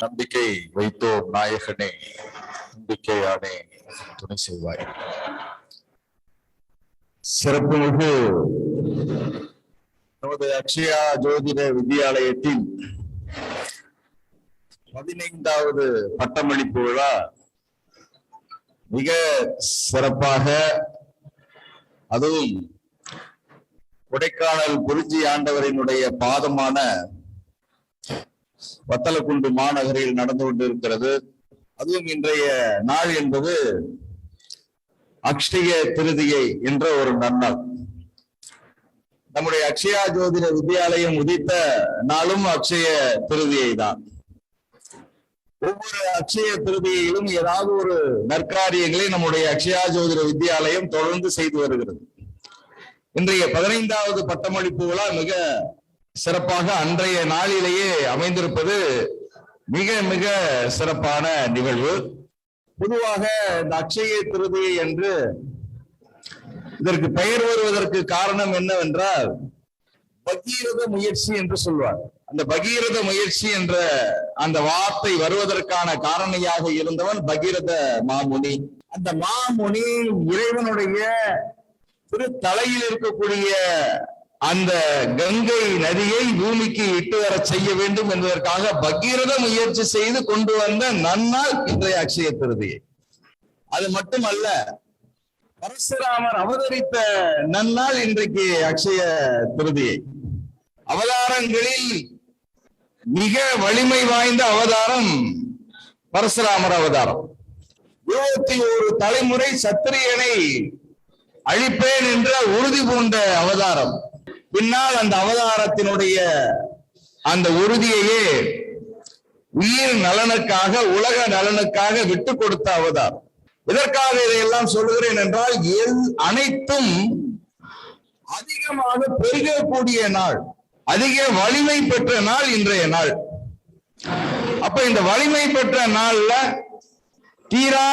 நம்பிக்கை வைத்தோம் நாயகனே, நம்பிக்கையானே துணை செய்வாய். சிறப்புமிகு நமது அக்ஷயா ஜோதிட வித்யாலயத்தின் 15வது பட்டமளிப்பு விழா மிக சிறப்பாக, அதுவும் கொடைக்கானல் குறிஞ்சி ஆண்டவரினுடைய பாதமான வத்தலக்குண்டு மாநகரில் நடந்து கொண்டிருக்கிறது. அதுவும் இன்றைய நாள் என்பது அக்ஷய திருதியை என்ற ஒரு நன்னாள். நம்முடைய அக்ஷயா ஜோதிட வித்யாலயம் உதித்த நாளும் அக்ஷய திருதியை தான். ஒவ்வொரு அக்ஷய திருதியிலும் ஏதாவது ஒரு நற்காரியங்களை நம்முடைய அக்ஷயா ஜோதிட வித்யாலயம் தொடர்ந்து செய்து வருகிறது. இன்றைய 15வது பட்டமளிப்பு விழா மிக சிறப்பாக அன்றைய நாளிலேயே அமைந்திருப்பது மிக மிக சிறப்பான நிகழ்வு. பொதுவாக இந்த அக்ஷய திருதியை என்று இதற்கு பெயர் வருவதற்கு காரணம் என்னவென்றால் பகீரத முயற்சி என்று சொல்வார். அந்த பகீரத முயற்சி என்ற அந்த வார்த்தை வருவதற்கான காரணியாக இருந்தவன் பகீரத மாமுனி. அந்த மாமுனி இறைவனுடைய திரு தலையில் இருக்கக்கூடிய அந்த கங்கை நதியை பூமிக்கு இட்டு வர செய்ய வேண்டும் என்பதற்காக பகீரத முயற்சி செய்து கொண்டு வந்த நன்னாள் இன்றைய அக்ஷய திருதியை. அது மட்டுமல்ல, பரசுராமர் அவதரித்த நன்னாள் இன்றைக்கு அக்ஷய திருதியை. அவதாரங்களில் மிக வலிமை வாய்ந்த அவதாரம் பரசுராமர் அவதாரம். 21 தலைமுறை சத்திரியனை அழிப்பேன் என்ற உறுதி பூண்ட அவதாரம். பின்னால் அந்த அவதாரத்தினுடைய அந்த உறுதியையே உயிர் நலனுக்காக, உலக நலனுக்காக விட்டு கொடுத்த அவதாரம். இதற்காக இதையெல்லாம் சொல்லுகிறேன் என்றால், அனைத்தும் அதிகமாக பெருகக்கூடிய நாள், அதிக வலிமை பெற்ற நாள் இன்றைய நாள். அப்ப இந்த வலிமை பெற்ற நாள்ல தீரா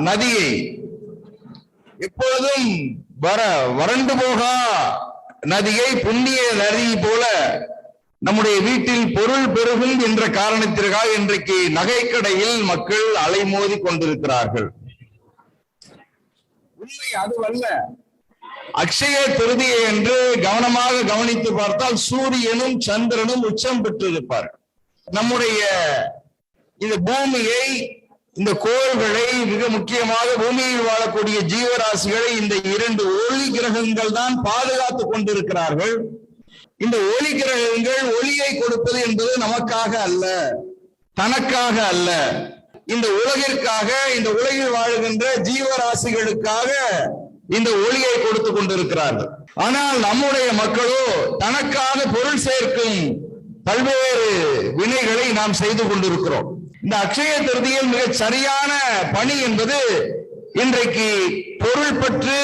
நதியை, எப்பொழுதும் வறண்டு போகா நதியை புண்ணிய நதி போல நம்முடைய வீட்டில் பொருள் பெருகும் என்ற காரணத்திற்காக இன்றைக்கு நகைக்கடையில் மக்கள் அலைமோதி கொண்டிருக்கிறார்கள். உண்மை அதுவல்ல. அக்ஷய திருதியை என்று கவனமாக கவனித்து பார்த்தால் சூரியனும் சந்திரனும் உச்சம் பெற்றிருப்பார்கள். நம்முடைய இந்த பூமியை, இந்த கோள்களை, மிக முக்கியமாக பூமியில் வாழக்கூடிய ஜீவராசிகளை இந்த 2 ஒளி கிரகங்கள் தான் பாதுகாத்துக் கொண்டிருக்கிறார்கள். இந்த ஒளி கிரகங்கள் ஒளியை கொடுப்பது என்பது நமக்காக அல்ல, தனக்காக அல்ல, இந்த உலகிற்காக, இந்த உலகில் வாழுகின்ற ஜீவராசிகளுக்காக இந்த ஒளியை கொடுத்து கொண்டிருக்கிறார்கள். ஆனால் நம்முடைய மக்களோ தனக்காக பொருள் சேர்க்கும் பல்வேறு வினைகளை நாம் செய்து கொண்டிருக்கிறோம். இந்த அக்ஷய திருதியில் மிக சரியான பணி என்பது இன்றைக்கு பொருள் பற்று,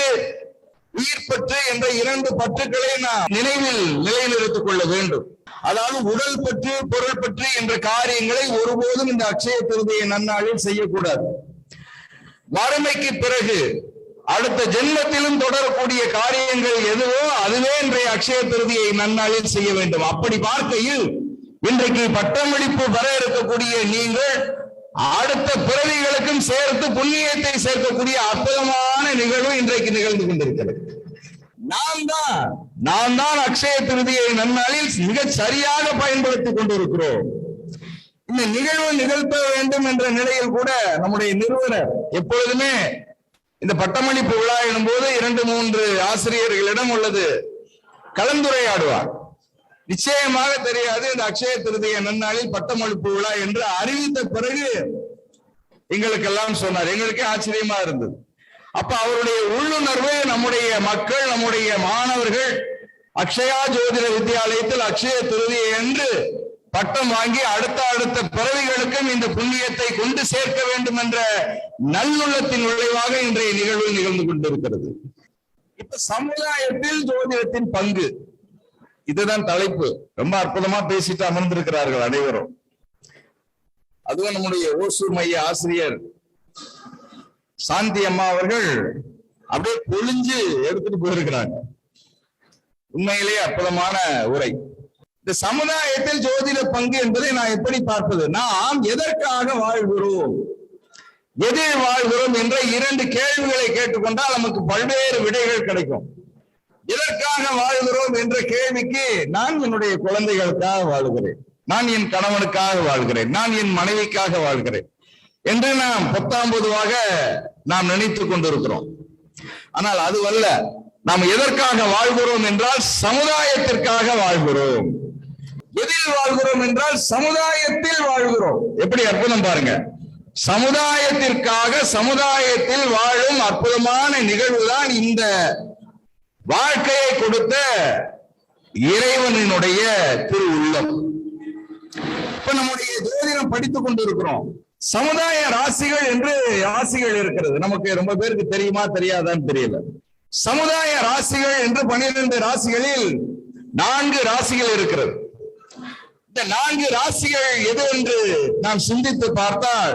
உயிர் பற்று என்ற 2 பற்றுக்களை நாம் நினைவில் நிலைநிறுத்திக் கொள்ள வேண்டும். அதாவது உடல் பற்று, பொருள் பற்று என்ற காரியங்களை ஒருபோதும் இந்த அக்ஷய திருதியை நன்னாளில் செய்யக்கூடாது. மறுமைக்கு பிறகு அடுத்த ஜென்மத்திலும் தொடரக்கூடிய காரியங்கள் எதுவோ அதுவே இன்றைய அக்ஷய திருதியை நன்னாளில் செய்ய வேண்டும். அப்படி பார்க்கையில் இன்றைக்கு பட்டமளிப்பு வர இருக்கக்கூடிய நீங்கள் அடுத்த பிறவிகளுக்கும் சேர்த்து புண்ணியத்தை சேர்க்கக்கூடிய அற்புதமான நிகழ்வு இன்றைக்கு நிகழ்ந்து கொண்டிருக்கிறது. நாம் தான் அக்ஷய திருதியை நன்னாளில் மிக சரியாக பயன்படுத்திக் கொண்டிருக்கிறோம். இந்த நிகழ்வு நிகழ்த்த வேண்டும் என்ற நிலையில் கூட நம்முடைய நிறுவனர் எப்பொழுதுமே இந்த பட்டமளிப்பு விழா எனும் போது 2-3 ஆசிரியர்களிடம் உள்ளது கலந்துரையாடுவார். நிச்சயமாக தெரியாது இந்த அக்ஷய திருதியை நன்னாளில் பட்டமளிப்பு விழா என்று அறிவித்த பிறகு எங்களுக்கெல்லாம் சொன்னார். எங்களுக்கே ஆச்சரியமா இருந்தது. அப்ப அவருடைய உள்ளுணர்வு, நம்முடைய மக்கள், நம்முடைய மாணவர்கள் அக்ஷயா ஜோதிட வித்யாலயத்தில் அக்ஷய திருதியை என்று பட்டம் வாங்கி அடுத்த பிறவிகளுக்கும் இந்த புண்ணியத்தை கொண்டு சேர்க்க வேண்டும் என்ற நல்லுள்ளத்தின் விளைவாக இன்றைய நிகழ்வு நிகழ்ந்து கொண்டிருக்கிறது. இப்ப சமுதாயத்தில் ஜோதிடத்தின் பங்கு, இதுதான் தலைப்பு. ரொம்ப அற்புதமா பேசிட்டு அமர்ந்திருக்கிறார்கள் அனைவரும். அதுவும் நம்முடைய ஓசூர் மைய ஆசிரியர் சாந்தி அம்மா அவர்கள் அப்படியே பொழிஞ்சு எடுத்துட்டு போயிருக்கிறாங்க. உண்மையிலேயே அற்புதமான உரை. இந்த சமுதாயத்தில் ஜோதிட பங்கு என்பதை நான் எப்படி பார்ப்பது? நாம் எதற்காக வாழ்கிறோம், எதில் வாழ்கிறோம் என்ற 2 கேள்விகளை கேட்டுக்கொண்டால் நமக்கு பல்வேறு விடைகள் கிடைக்கும். எதற்காக வாழ்கிறோம் என்ற கேள்விக்கு, நான் என்னுடைய குழந்தைகளுக்காக வாழ்கிறேன், நான் என் கணவனுக்காக வாழ்கிறேன், நான் என் மனைவிக்காக வாழ்கிறேன் என்று நாம் 19ாக நாம் நினைத்துக் கொண்டிருக்கிறோம். ஆனால் அதுவல்ல. நாம் எதற்காக வாழ்கிறோம் என்றால் சமுதாயத்திற்காக வாழ்கிறோம். எதில் வாழ்கிறோம் என்றால் சமுதாயத்தில் வாழ்கிறோம். எப்படி அற்புதம் பாருங்க! சமுதாயத்திற்காக சமுதாயத்தில் வாழும் அற்புதமான நிகழ்வுதான் இந்த வாழ்க்கையை கொடுத்த இறைவனினுடைய திரு உள்ளம். இப்ப நம்முடைய ஜோதிடம் படித்துக் கொண்டிருக்கிறோம். சமுதாய ராசிகள் என்று ராசிகள் இருக்கிறது. நமக்கு ரொம்ப பேருக்கு தெரியுமா தெரியாதான்னு தெரியல. சமுதாய ராசிகள் என்று 12 ராசிகளில் 4 ராசிகள் இருக்கிறது. இந்த 4 ராசிகள் எது என்று நாம் சிந்தித்து பார்த்தால்,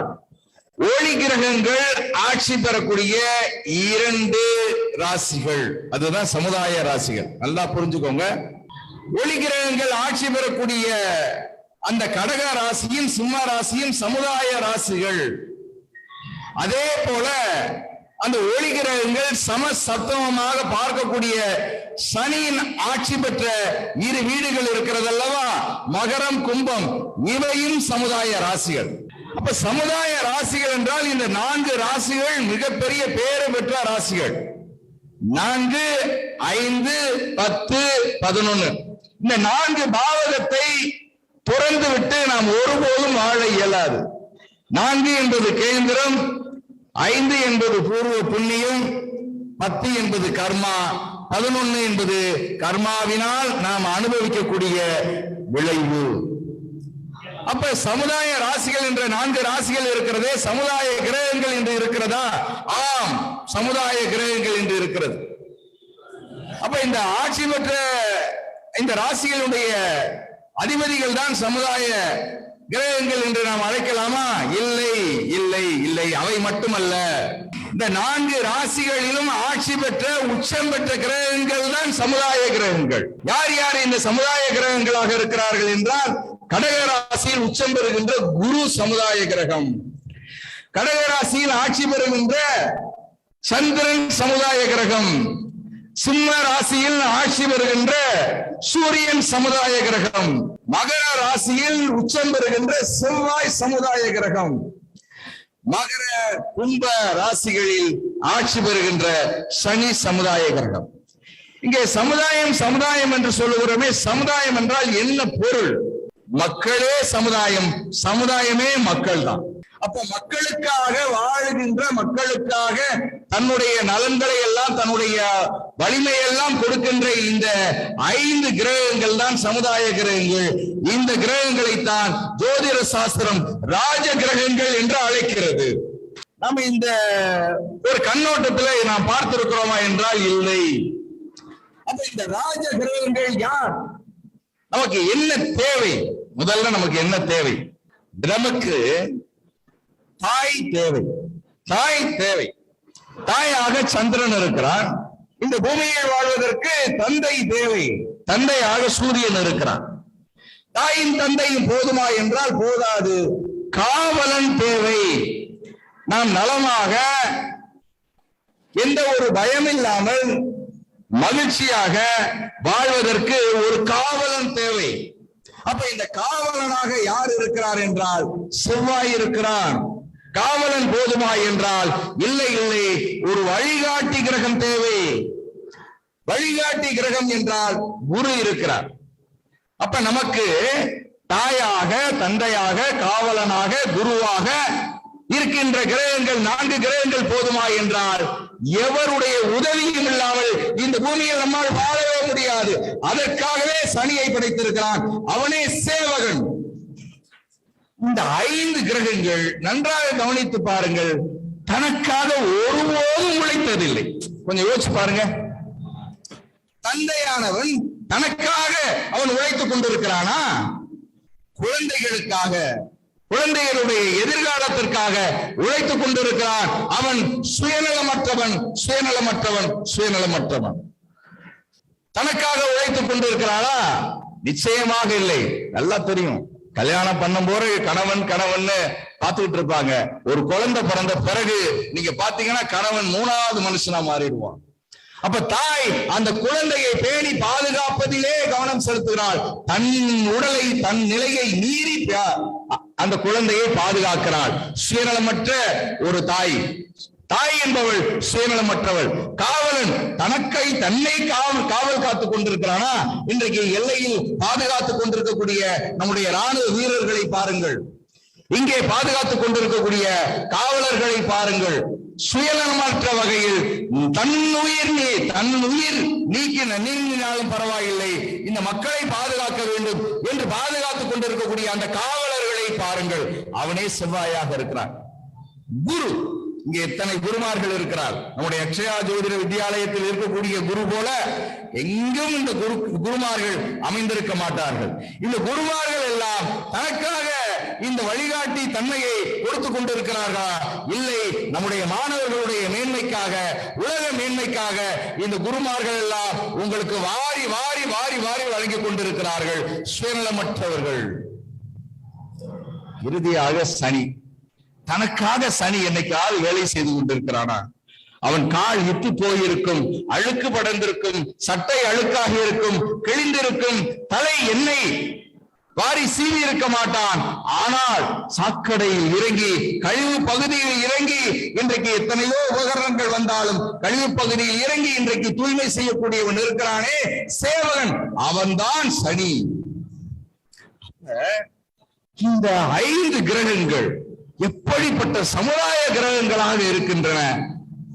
ஒளி கிரகங்கள் ஆட்சி பெறக்கூடிய 2 ராசிகள், அதுதான் சமுதாய ராசிகள். நல்லா புரிஞ்சுக்கோங்க. ஒளி கிரகங்கள் ஆட்சி பெறக்கூடிய அந்த கடக ராசியும் சிம்ம ராசியும் சமுதாய ராசிகள். அதே போல அந்த ஒளி கிரகங்கள் சமசப்தமமாக பார்க்கக்கூடிய சனியின் ஆட்சி பெற்ற 2 வீடுகள் இருக்கிறது அல்லவா, மகரம் கும்பம், இவையும் சமுதாய ராசிகள். அப்ப சமுதாய ராசிகள் என்றால் இந்த 4 ராசிகள் மிகப்பெரிய பேறு பெற்ற ராசிகள். 4, 5, 10, 11 இந்த 4 பாவகத்தை துறந்து விட்டு நாம் ஒருபோதும் வாழ இயலாது. 4 என்பது கேந்திரம், 5 என்பது பூர்வ புண்ணியம், 10 என்பது கர்மா, 11 என்பது கர்மாவினால் நாம் அனுபவிக்கக்கூடிய விளைவு. அப்ப சமுதாய ராசிகள் என்ற 4 ராசிகள் இருக்கிறதே, சமுதாய கிரகங்கள் என்று இருக்கிறதா? ஆம், சமுதாய கிரகங்கள் என்று இருக்கிறது. அப்ப இந்த ஆட்சி பெற்ற இந்த ராசிகளுடைய அதிபதிகள் தான் சமுதாய கிரகங்கள் என்று நாம் அழைக்கலாமா? இல்லை இல்லை இல்லை, அவை மட்டுமல்ல. இந்த 4 ராசிகளிலும் ஆட்சி பெற்ற உச்சம் பெற்ற கிரகங்கள் தான் சமுதாய கிரகங்கள். யார் யார் இந்த சமுதாய கிரகங்களாக இருக்கிறார்கள் என்றால், கடக ராசியில் உச்சம் பெறுகின்ற குரு சமுதாய கிரகம், கடக ராசியில் ஆட்சி பெறுகின்ற சந்திரன் சமுதாய கிரகம், சிம்ம ராசியில் ஆட்சி பெறுகின்ற சூரியன் சமுதாய கிரகம், மகர ராசியில் உச்சம் பெறுகின்ற செவ்வாய் சமுதாய கிரகம், மகர கும்ப ராசிகளில் ஆட்சி பெறுகின்ற சனி சமுதாய கிரகம். இங்கே சமுதாயம் சமுதாயம் என்று சொல்லுகிறோமே, சமுதாயம் என்றால் என்ன பொருள்? மக்களே சமுதாயம், சமுதாயமே மக்கள் தான். அப்ப மக்களுக்காக வாழுகின்ற, மக்களுக்காக தன்னுடைய நலன்களை எல்லாம் தன்னுடைய வலிமையெல்லாம் கொடுக்கின்ற இந்த 5 கிரகங்கள் தான் சமுதாய கிரகங்கள். இந்த கிரகங்களைத்தான் ஜோதிட சாஸ்திரம் ராஜ கிரகங்கள் என்று அழைக்கிறது. நம்ம இந்த ஒரு கண்ணோட்டத்தில் நாம் பார்த்திருக்கிறோமா என்றால் இல்லை. அப்ப இந்த ராஜ கிரகங்கள் யார்? நமக்கு என்ன தேவை? முதல்ல நமக்கு என்ன தேவை? நமக்கு தாய் தேவை. தாய் தேவை. தாயாக சந்திரன் இருக்கிறான். இந்த பூமியை வாழ்வதற்கு தந்தை தேவை. தந்தையாக சூரியன் இருக்கிறான். தாயின் தந்தையும் போதுமா என்றால் போதாது, காவலன் தேவை. நாம் நலமாக எந்த ஒரு பயமில்லாமல் மகிழ்ச்சியாக வாழ்வதற்கு ஒரு காவலன் தேவை. அப்ப இந்த காவலனாக யார் இருக்கிறார் என்றால் செவ்வாய் இருக்கிறான். காவலன் போதுமா என்றால் இல்லை இல்லை, ஒரு வழிகாட்டி கிரகம் தேவை. வழிகாட்டி கிரகம் என்றால் குரு இருக்கிறார். அப்ப நமக்கு தாயாக, தந்தையாக, காவலனாக, குருவாக இருக்கின்ற கிரகங்கள் 4 கிரகங்கள் போதுமா என்றால் எவருடைய உதவியும் இல்லாமல் இந்த பூமியில் நம்மால் வாழவே முடியாது. அதற்காகவே சனியை படைத்திருக்கிறான். அவனே சேவகன். இந்த 5 கிரகங்கள் நன்றாக கவனித்து பாருங்கள், தனக்காக ஒருபோதும் உழைத்ததில்லை. கொஞ்சம் யோசிச்சு பாருங்க. தந்தையானவன் தனக்காக அவன் உழைத்துக் கொண்டிருக்கிறானா? குழந்தைகளுக்காக, குழந்தைகளுடைய எதிர்காலத்திற்காக உழைத்துக் கொண்டிருக்கிறான். அவன் சுயநலமற்றவன், சுயநலமற்றவன், சுயநலமற்றவன். தனக்காக உழைத்துக் கொண்டிருக்கிறாரா? நிச்சயமாக இல்லை. நல்லா தெரியும், கல்யாணம் பண்ணும் போது கணவன் கணவன் பார்த்துக்கிட்டு இருப்பாங்க. ஒரு குழந்தை பிறந்த பிறகு நீங்க பாத்தீங்கன்னா கணவன் 3வது மனுஷனா மாறிடுவான். அப்ப தாய் அந்த குழந்தையை பேணி பாதுகாப்பதிலே கவனம் செலுத்துகிறாள். தன் உடலை, தன் நிலையை மீறி அந்த குழந்தையை பாதுகாக்கிறாள். சுயநலமற்ற ஒரு தாய். தாய் என்பவள் சுயநலமற்றவள். காவலன் தன்னை காவல் காத்துக் கொண்டிருக்கிறானா? இன்றைக்கு எல்லையில் பாதுகாத்துக் கொண்டிருக்கக்கூடிய நம்முடைய ராணுவ வீரர்களை பாருங்கள், இங்கே பாதுகாத்துக் கொண்டிருக்கக்கூடிய காவலர்களை பாருங்கள். சுயநலமற்ற வகையில் தன் உயிர் நீங்கினாலும் பரவாயில்லை, இந்த மக்களை பாதுகாக்க வேண்டும் என்று பாதுகாத்துக் கொண்டிருக்கக்கூடிய அந்த காவலர்களை பாருங்கள். அவனே செவ்வாயாக இருக்கிறான். குரு, இங்கே எத்தனை குருமார்கள் இருக்கிறார். நம்முடைய அக்ஷயா ஜோதிட வித்யாலயத்தில் இருக்கக்கூடிய குரு போல எங்கும் இந்த குருமார்கள் அமைந்திருக்க மாட்டார்கள். இந்த குருமார்கள் எல்லாம் தனக்காக இந்த வழிகாட்டி தன்மையை கொடுத்துக் கொண்டிருக்கிறார்களா? இல்லை, நம்முடைய மாணவர்களுடைய மேன்மைக்காக, உலக மேன்மைக்காக இந்த குருமார்கள் எல்லாம் உங்களுக்கு வாரி வாரி வாரி வாரி வழங்கிக் கொண்டிருக்கிறார்கள். சுயநலமற்றவர்கள். இறுதியாக சனி. தனக்காக சனி என்னைக்காவது வேலை செய்து கொண்டிருக்கிறானா? அவன் கால் இட்டு போயிருக்கும், அழுக்கு படர்ந்திருக்கும், சட்டை அழுக்காக இருக்கும், கிழிந்திருக்கும், தலை எண்ணெய் வாரி சீவி இருக்க மாட்டான். ஆனால் சாக்கடையில் இறங்கி, கழிவு பகுதியில் இறங்கி, இன்றைக்கு எத்தனையோ உபகரணங்கள் வந்தாலும் கழிவு பகுதியில் இறங்கி இன்றைக்கு தூய்மை செய்யக்கூடியவன் இருக்கிறானே, சேவகன், அவன்தான் சனி. இந்த 5 கிரகங்கள் எப்படிப்பட்ட சமுதாய கிரகங்களாக இருக்கின்றன?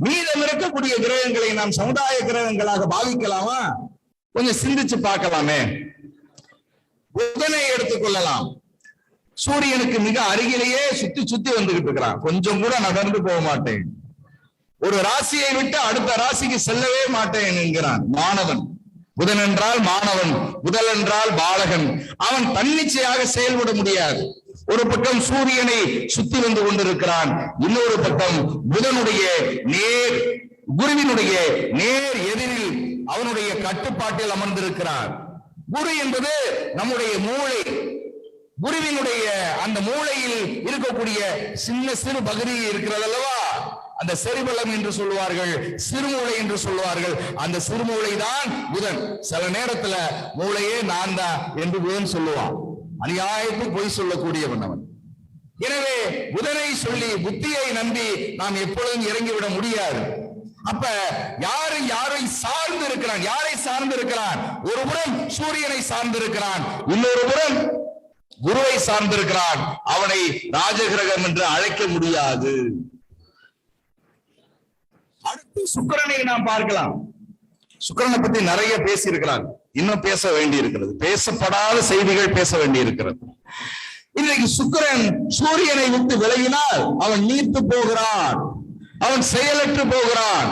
மீதம் இருக்கக்கூடிய கிரகங்களை நாம் சமுதாய கிரகங்களாக பாவிக்கலாமா? கொஞ்சம் சிந்திச்சு பார்க்கலாமே. புதனை எடுத்துக்கொள்ளலாம். சூரியனுக்கு மிக அருகிலேயே சுத்தி சுத்தி வந்துகிட்டு இருக்கிறான். கொஞ்சம் கூட நகர்ந்து போக மாட்டேன், ஒரு ராசியை விட்டு அடுத்த ராசிக்கு செல்லவே மாட்டேன் என்கிறான் மாணவன். புதன் என்றால் மாணவன், புதன் என்றால் பாலகன். அவன் தன்னிச்சையாக செயல்பட முடியாது. ஒரு பக்கம் சூரியனை சுத்தி வந்து கொண்டிருக்கிறான், இன்னொரு பக்கம் புதனுடைய குருவினுடைய நேர் எதிரில் அவனுடைய கட்டுப்பாட்டில் அமர்ந்திருக்கிறான். குரு என்பது நம்முடைய மூளை. குருவினுடைய அந்த மூளையில் இருக்கக்கூடிய சின்ன சிறு பகுதி இருக்கிறது அல்லவா, அந்த செரிபலம் என்று சொல்லுவார்கள், சிறுமூளை என்று சொல்லுவார்கள். அந்த சிறுமூளை தான் புதன். சில நேரத்துல மூளையே நான் தான் என்று புதன் சொல்லுவான். அநியாயத்துக்கு பொய் சொல்லக்கூடியவன் அவன். எனவே புதனை சொல்லி புத்தியை நம்பி நாம் எப்பொழுதும் இறங்கிவிட முடியாது. அப்ப யாரை சார்ந்து இருக்கிறான்? யாரை சார்ந்து இருக்கிறான்? ஒரு புறம் சூரியனை சார்ந்திருக்கிறான், இன்னொரு புறம் குருவை சார்ந்திருக்கிறான். அவனை ராஜகிரகம் என்று அழைக்க முடியாது. அடுத்து சுக்கிரனை நாம் பார்க்கலாம். சுக்கிரனை பத்தி நிறைய பேசி இருக்கிறாங்க, இன்னும் பேச வேண்டி இருக்கிறது. பேசப்படாத செய்திகள் பேச வேண்டி இருக்கிறது. இன்றைக்கு சுக்கிரன் சூரியனை விட்டு விலகினால் அவன் நீர்த்து போகிறான், அவன் செயலற்று போகிறான்.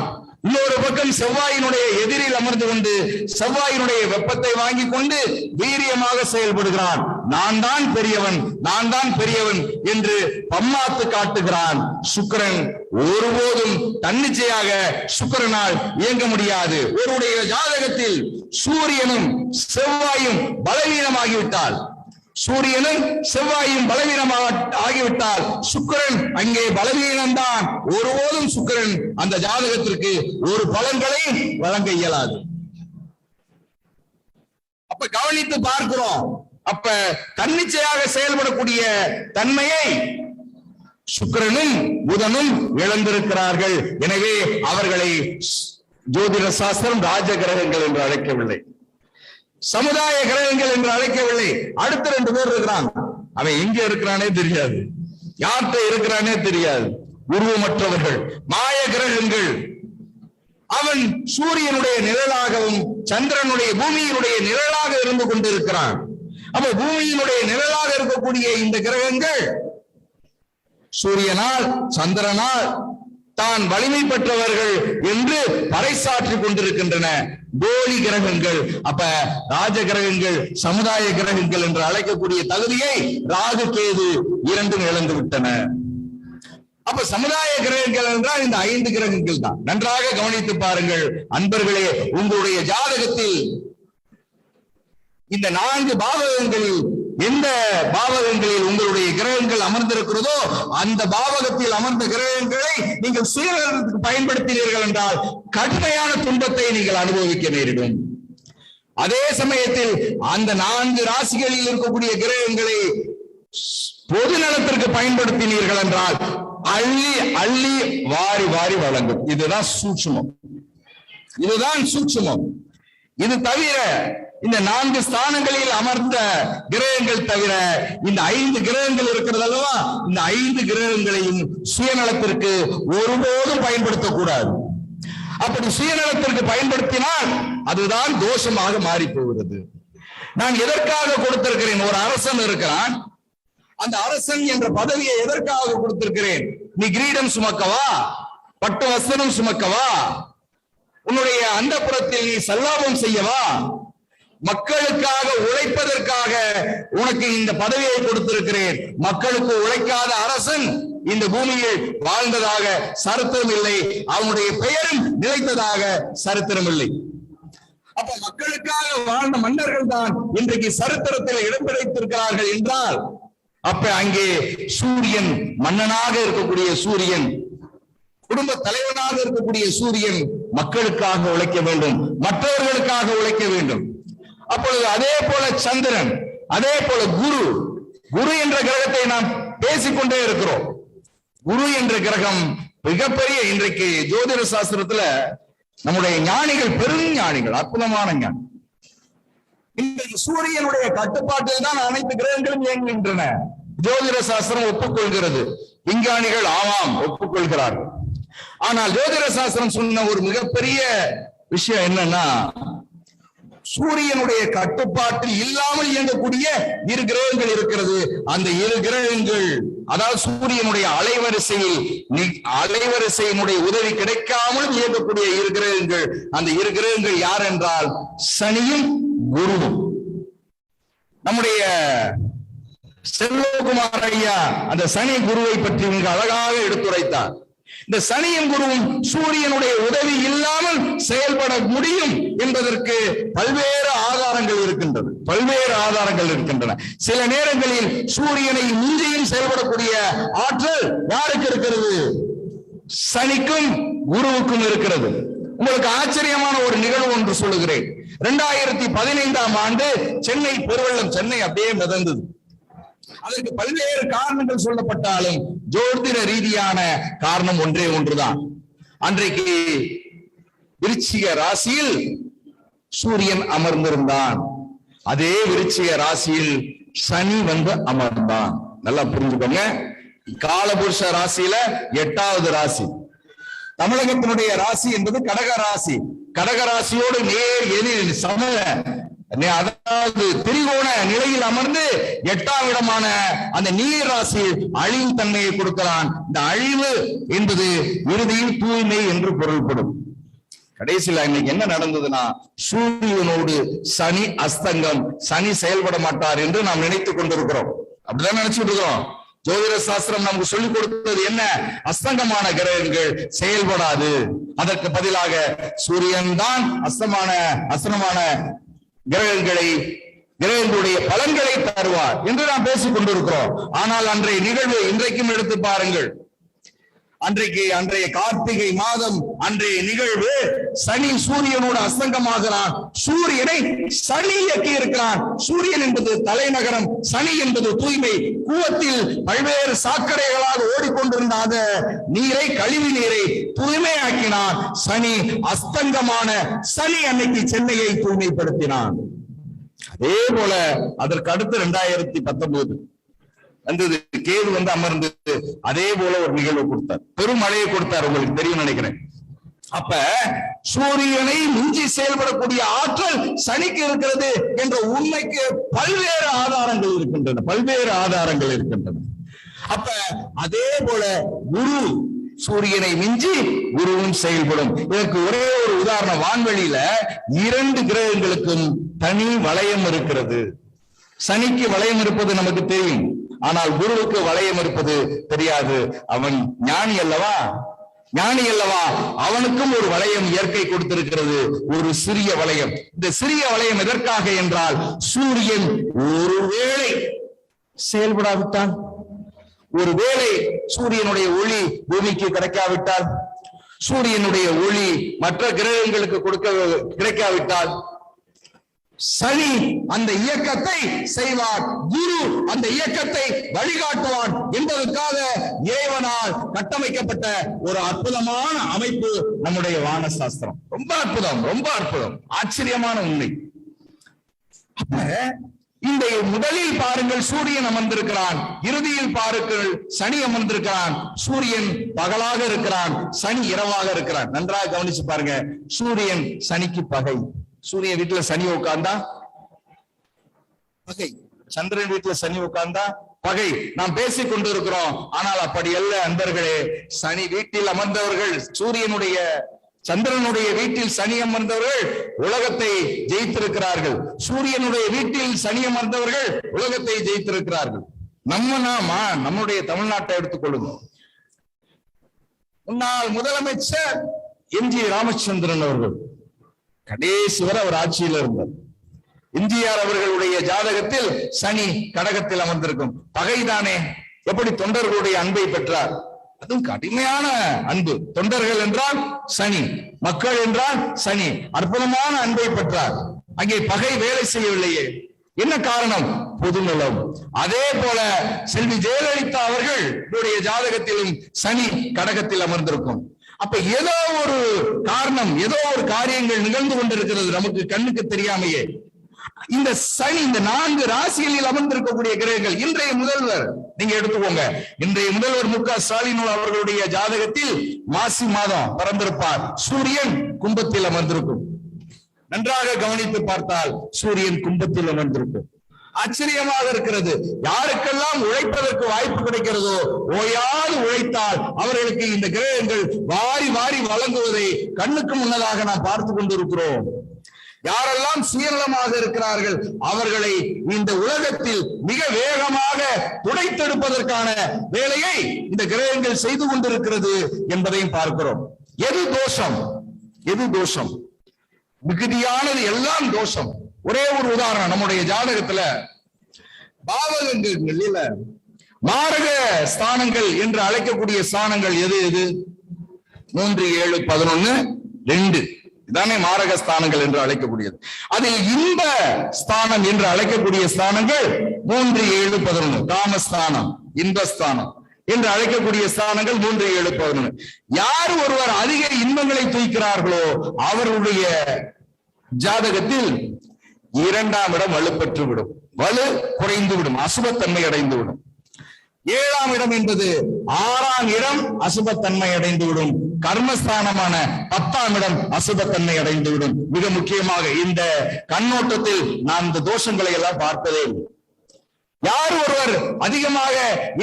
இன்னொரு பக்கம் செவ்வாயினுடைய எதிரில் அமர்ந்து கொண்டு செவ்வாயினுடைய வெப்பத்தை வாங்கி கொண்டு வீரியமாக செயல்படுகிறான். நான் தான் பெரியவன், நான் தான் பெரியவன் என்று பம்மாத்து காட்டுகிறான். சுக்கிரன் ஒருபோதும் தன்னிச்சையாக சுக்கிரனால் இயங்க முடியாது. ஒருவருடைய ஜாதகத்தில் சூரியனும் செவ்வாயும் பலவீனமாகிவிட்டால், சூரியனும் செவ்வாயும் பலவீனமாக ஆகிவிட்டால் சுக்கிரன் அங்கே பலவீனம்தான். ஒருபோதும் சுக்கிரன் அந்த ஜாதகத்திற்கு ஒரு பலன்களையும் வழங்க இயலாது. அப்ப கவனித்து பார்க்கிறோம். அப்ப தன்னிச்சையாக செயல்படக்கூடிய தன்மையை சுக்கிரனும் புதனும் இழந்திருக்கிறார்கள். எனவே அவர்களை ஜோதிட சாஸ்திரம் ராஜ கிரகங்கள் என்று அழைக்கவில்லை, சமுதாய கிரகங்கள் என்று அழைக்கவில்லை. அடுத்த 2 பேர் இருக்கிறாங்க, அவன் எங்க இருக்கிறானே தெரியாது, யார்கிட்ட இருக்கிறானே தெரியாது, உருவமற்றவர்கள், மாய கிரகங்கள். அவன் சூரியனுடைய நிழலாகவும் சந்திரனுடைய பூமியினுடைய நிழலாக இருந்து கொண்டிருக்கிறான். அப்ப பூமியினுடைய நிழலாக இருக்கக்கூடிய இந்த கிரகங்கள் சூரியனால் சந்திரனால் தான் வலிமை பெற்றவர்கள் என்று பறைசாற்றிக் கொண்டிருக்கின்றன போலி கிரகங்கள். அப்ப ராஜ கிரகங்கள் சமுதாய கிரகங்கள் என்று அழைக்கக்கூடிய தகுதியை ராகு கேது 2 இழந்து விட்டன. அப்ப சமுதாய கிரகங்கள் என்றால் இந்த 5 கிரகங்கள் தான். நன்றாக கவனித்து பாருங்கள் அன்பர்களே, உங்களுடைய ஜாதகத்தில் இந்த 4 பாவகங்களில் எந்த பாவகங்களில் உங்களுடைய கிரகங்கள் அமர்ந்திருக்கிறதோ அந்த பாவகத்தில் அமர்ந்த கிரகங்களை நீங்கள் சுயநலத்துக்கு பயன்படுத்தினீர்கள் என்றால் கடுமையான துன்பத்தை நீங்கள் அனுபவிக்க நேரிடும். அதே சமயத்தில் அந்த 4 ராசிகளில் இருக்கக்கூடிய கிரகங்களை பொது நலத்திற்கு பயன்படுத்தினீர்கள் என்றால் அள்ளி அள்ளி வாரி வாரி வழங்கும். இதுதான் சூட்சுமம். இது தவிர இந்த 4 ஸ்தானங்களில் அமர்ந்த கிரகங்கள் தவிர இந்த 5 கிரகங்கள் இருக்கிறது அல்லவா, இந்த 5 கிரகங்களையும் சுயநலத்திற்கு ஒருபோதும் பயன்படுத்தக்கூடாது. அப்படி சுயநலத்திற்கு பயன்படுத்தினால் அதுதான் தோஷமாக மாறி போகிறது. நான் எதற்காக கொடுத்திருக்கிறேன்? ஒரு அரசன் இருக்கிறான். அந்த அரசன் என்ற பதவியை எதற்காக கொடுத்திருக்கிறேன்? நீ கிரீடம் சுமக்கவா, பட்டு வஸ்திரம் சுமக்கவா, உன்னுடைய அந்தப்புறத்தில் நீ சல்லாபம் செய்யவா, மக்களுக்காக உழைப்பதற்காக உனக்கு இந்த பதவியை கொடுத்திருக்கிறேன். மக்களுக்கு உழைக்காத அரசன் இந்த பூமியில் வாழ்ந்ததாக சரித்திரம் இல்லை, அவனுடைய பெயரும் நிலைத்ததாக சரித்திரம் இல்லை. அப்ப மக்களுக்காக வாழ்ந்த மன்னர்கள் தான் இன்றைக்கு சரித்திரத்தில் இடம் பிடித்திருக்கிறார்கள் என்றால் அப்ப அங்கே சூரியன், மன்னனாக இருக்கக்கூடிய சூரியன், குடும்ப தலைவனாக இருக்கக்கூடிய சூரியன் மக்களுக்காக உழைக்க வேண்டும், மற்றவர்களுக்காக உழைக்க வேண்டும். அப்பொழுது அதே போல சந்திரன், அதே போல குரு என்ற கிரகத்தை நாம் பேசிக்கொண்டே இருக்கிறோம். குரு என்ற கிரகம் மிகப்பெரிய, இன்றைக்கு ஜோதிட சாஸ்திரத்துல நம்முடைய ஞானிகள், பெரும் ஞானிகள், அற்புதமான ஞானி, இன்றைக்கு சூரியனுடைய கட்டுப்பாட்டில் தான் அனைத்து கிரகங்களும் இயங்குகின்றன. ஜோதிட சாஸ்திரம் ஒப்புக்கொள்கிறது, விஞ்ஞானிகள் ஆமாம் ஒப்புக்கொள்கிறார்கள். ஆனால் ஜோதிட சாஸ்திரம் சொன்ன ஒரு மிகப்பெரிய விஷயம் என்னன்னா, சூரியனுடைய கட்டுப்பாட்டில் இல்லாமல் இயங்கக்கூடிய 2 கிரகங்கள் இருக்கிறது. அந்த 2 கிரகங்கள், அதாவது சூரியனுடைய அலைவரிசையினுடைய உதவி கிடைக்காமல் இயங்கக்கூடிய 2 கிரகங்கள். அந்த 2 கிரகங்கள் யார் என்றால் சனியும் குருவும். நம்முடைய செல்வகுமார் ஐயா அந்த சனி குருவை பற்றி மிக அழகாக எடுத்துரைத்தார். இந்த சனியும் குருவும் சூரியனுடைய உதவி இல்லாமல் செயல்பட முடியும் என்பதற்கு பல்வேறு ஆதாரங்கள் இருக்கின்றன. சில நேரங்களில் சூரியனை மிஞ்சியும் செயல்படக்கூடிய ஆற்றல் யாருக்கு இருக்கிறது? சனிக்கும் குருவுக்கும் இருக்கிறது. உங்களுக்கு ஆச்சரியமான ஒரு நிகழ்வு ஒன்று சொல்லுகிறேன். 2015ஆம் ஆண்டு சென்னை பெருவெள்ளம், சென்னை அப்படியே மிதந்தது. அதற்கு பல்வேறு காரணங்கள் சொல்லப்பட்டாலும் ஜோதிட ரீதியான காரணம் ஒன்றே ஒன்றுதான். அன்றைக்கு விருச்சிக ராசியில் சூரியன் அமர்ந்திருந்தான். அதே விருச்சிக ராசியில் சனி வந்து அமர்ந்தான். நல்லா புரிஞ்சுக்கோங்க. காலபுருஷ ராசியில 8வது ராசி. தமிழகத்தினுடைய ராசி என்பது கடக ராசி. கடக ராசியோடு நேர் எதிர் சம, அதாவது திரிகோண நிலையில் அமர்ந்து 8ஆம் இடமான அந்த நீர் ராசியில் அழிவு தன்மையை கொடுக்கிறான். இந்த அழிவு என்பது இறுதியில் தூய்மை என்று பொருள்படும். கடைசியில் இன்னைக்கு என்ன நடந்ததுன்னா, சூரியனோடு சனி அஸ்தங்கம், சனி செயல்பட மாட்டார் என்று நாம் நினைத்துக் கொண்டிருக்கிறோம். அப்படிதான் நினைச்சுட்டு இருக்கிறோம். ஜோதிட சாஸ்திரம் நமக்கு சொல்லிக் கொடுத்தது என்ன? அஸ்தங்கமான கிரகங்கள் செயல்படாது, அதற்கு பதிலாக சூரியன் தான் அஸ்தமான கிரகங்களுடைய பலன்களை தருவார் என்று நாம் பேசிக் கொண்டிருக்கிறோம். ஆனால் அன்றைய நிகழ்வு இன்றைக்கும் எடுத்து பாருங்கள். அன்றைய கார்த்திகை மாதம் அன்றைய நிகழ்வு, சனி சூரியனோடு அஸ்தங்கமாகிறான். சூரியனை சனி இயக்கி இருக்கிறான். சூரியன் என்பது தலைநகரம், சனி என்பது தூய்மை. கூவத்தில் பல்வேறு சாக்கடைகளாக ஓடிக்கொண்டிருந்த அந்த நீரை, கழிவு நீரை தூய்மையாக்கினான் சனி. அஸ்தங்கமான சனி அன்னைக்கு சென்னையை தூய்மைப்படுத்தினான். அதே போல அதற்கு அடுத்து 2019 வந்தது, கேது வந்து அமர்ந்து அதே போல ஒரு நிகழ்வு கொடுத்தார், பெரும் மழையை கொடுத்தார். உங்களுக்கு தெரியும் நினைக்கிறேன். அப்ப சூரியனை மிஞ்சி செயல்படக்கூடிய ஆற்றல் சனிக்கு இருக்கிறது என்ற உண்மைக்கு பல்வேறு ஆதாரங்கள் இருக்கின்றன. அப்ப அதே போல குரு, சூரியனை மிஞ்சி குருவும் செயல்படும். இதற்கு ஒரே ஒரு உதாரணம். வான்வெளியில 2 கிரகங்களுக்கும் தனி வளையம் இருக்கிறது. சனிக்கு வளையம் இருப்பது நமக்கு தெரியும், ஆனால் குருவுக்கு வளையம் இருப்பது தெரியாது. அவன் ஞானி அல்லவா? ஞானி அல்லவா, அவனுக்கும் ஒரு வளையம் இயற்கை கொடுத்திருக்கிறது, ஒரு சிறிய வளையம். இந்த சிறிய வளையம் எதற்காக என்றால், சூரியன் ஒருவேளை செயல்படாவிட்டால், ஒருவேளை சூரியனுடைய ஒளி பூமிக்கு கிடைக்காவிட்டால், சூரியனுடைய ஒளி மற்ற கிரகங்களுக்கு கிடைக்காவிட்டால், சனி அந்த இயக்கத்தை செய்வார், குரு அந்த இயக்கத்தை வழிகாட்டுவான் என்பதற்காக இறைவனால் கட்டமைக்கப்பட்ட ஒரு அற்புதமான அமைப்பு நம்முடைய வான சாஸ்திரம். ரொம்ப அற்புதம், ரொம்ப அற்புதம், ஆச்சரியமான உண்மை. அப்ப இந்த முதலில் பாருங்கள், சூரியன் அமர்ந்திருக்கிறான், இறுதியில் பாருங்கள் சனி அமர்ந்திருக்கிறான். சூரியன் பகலாக இருக்கிறான், சனி இரவாக இருக்கிறான். நன்றாக கவனிச்சு பாருங்க, சூரியன் சனிக்கு பகை. சூரியன் வீட்டுல சனி உட்கார்ந்தா பகை, சந்திரன் வீட்டுல சனி உட்கார்ந்தா பகை. நாம் பேசிக் கொண்டிருக்கிறோம், ஆனால் அப்படி அல்ல அன்பர்களே. சனி வீட்டில் அமர்ந்தவர்கள், சூரியனுடைய சந்திரனுடைய வீட்டில் சனி அமர்ந்தவர்கள் உலகத்தை ஜெயித்திருக்கிறார்கள். சூரியனுடைய வீட்டில் சனி அமர்ந்தவர்கள் உலகத்தை ஜெயித்திருக்கிறார்கள். நம்முடைய தமிழ்நாட்டை எடுத்துக்கொள்ளுங்க. முன்னாள் முதலமைச்சர் எம்.ஜி. ராமச்சந்திரன் அவர்கள் கடைசி வரை அவர் ஆட்சியில் இருந்தார். எம்ஜிஆர் அவர்களுடைய ஜாதகத்தில் சனி கடகத்தில் அமர்ந்திருக்கும். பகைதானே. எப்படி தொண்டர்களுடைய அன்பை பெற்றார்? அதுவும் கடுமையான அன்பு. தொண்டர்கள் என்றால் சனி, மக்கள் என்றால் சனி, அற்புதமான அன்பை பெற்றார். அங்கே பகை வேலை செய்யவில்லையே. என்ன காரணம்? பொதுநலம். அதே போல செல்வி ஜெயலலிதா அவர்களுடைய ஜாதகத்திலும் சனி கடகத்தில் அமர்ந்திருக்கும். அப்ப ஏதோ ஒரு காரணம், ஏதோ ஒரு காரியங்கள் நிகழ்ந்து கொண்டிருக்கிறது நமக்கு கண்ணுக்கு தெரியாமையே. இந்த சனி, இந்த 4 ராசிகளில் அமர்ந்திருக்கக்கூடிய கிரகங்கள். இன்றைய முதல்வர் நீங்க எடுத்துக்கோங்க, இன்றைய முதல்வர் மு.க. ஸ்டாலின் அவர்களுடைய ஜாதகத்தில் மாசி மாதம் பிறந்திருப்பார். சூரியன் கும்பத்தில் அமர்ந்திருக்கும். நன்றாக கவனித்து பார்த்தால் சூரியன் கும்பத்தில் அமர்ந்திருக்கும். ஆச்சரியமாக இருக்கிறது. யாருக்கெல்லாம் உழைப்பதற்கு வாய்ப்பு கிடைக்கிறதோ, ஓயாது உழைத்தால் அவர்களுக்கு இந்த கிரகங்கள் வாரி வாரி வழங்குவதை கண்ணுக்கு முன்னதாக நாம் பார்த்து கொண்டிருக்கிறோம். யாரெல்லாம் சுயநலமாக இருக்கிறார்கள் அவர்களை இந்த உலகத்தில் மிக வேகமாக துடைத்தெடுப்பதற்கான வேலையை இந்த கிரகங்கள் செய்து கொண்டிருக்கிறது என்பதையும் பார்க்கிறோம். எது தோஷம்? எது தோஷம்? மிகுதியானது எல்லாம் தோஷம். ஒரே ஒரு உதாரணம், நம்முடைய ஜாதகத்துல பாவகங்களில மாரக ஸ்தானங்கள் என்று அழைக்கக்கூடிய ஸ்தானங்கள் எது எது? 3, 7, 11, 2 இதானே மாரக ஸ்தானங்கள் என்று அழைக்கக்கூடியது. அதில் இன்ப ஸ்தானம் என்று அழைக்கக்கூடிய ஸ்தானங்கள் 3, 7, 11. காமஸ்தானம், இன்பஸ்தானம் என்று அழைக்கக்கூடிய ஸ்தானங்கள் 3, 7, 11. யார் ஒருவர் அதிக இன்பங்களை தூய்க்கிறார்களோ அவருடைய ஜாதகத்தில் 2ஆம் இடம் வலுப்பெற்று விடும், வலு குறைந்து விடும், அசுபத்தன்மை அடைந்து விடும். 7ஆம் இடம் என்பது 6ஆம் இடம் அசுபத்தன்மை அடைந்து விடும். கர்மஸ்தானமான 10ஆம் இடம் அசுபத்தன்மை அடைந்து விடும். மிக முக்கியமாக இந்த கண்ணோட்டத்தில் நாம் இந்த தோஷங்களை எல்லாம் பார்ப்பதே இல்லை. யார் ஒருவர் அதிகமாக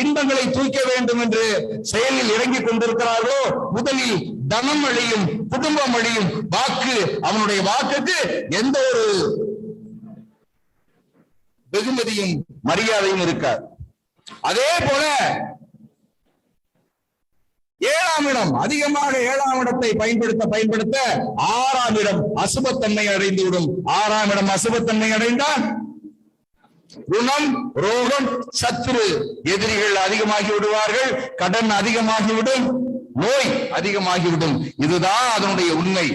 இன்பங்களை தூய்க்க வேண்டும் என்று செயலில் இறங்கிக் கொண்டிருக்கிறார்களோ முதலில் தனம் அழியும், குடும்பம் அழியும், வாக்கு, அவனுடைய வாக்குக்கு எந்த ஒரு வெகுமதியும் மரியாதையும் இருக்காது. அதே போல 7ஆம் இடம், அதிகமாக 7ஆம் இடத்தை பயன்படுத்த 6ஆம் இடம் அசுபத்தன்மை அடைந்துவிடும். 6ஆம் இடம் அசுபத்தன்மை அடைந்தால் குணம், ரோகம், சத்துரு, எதிரிகள் அதிகமாகி விடுவார்கள், கடன் அதிகமாகிவிடும், நோய் அதிகமாகிவிடும். இதுதான் அதனுடைய உண்மை.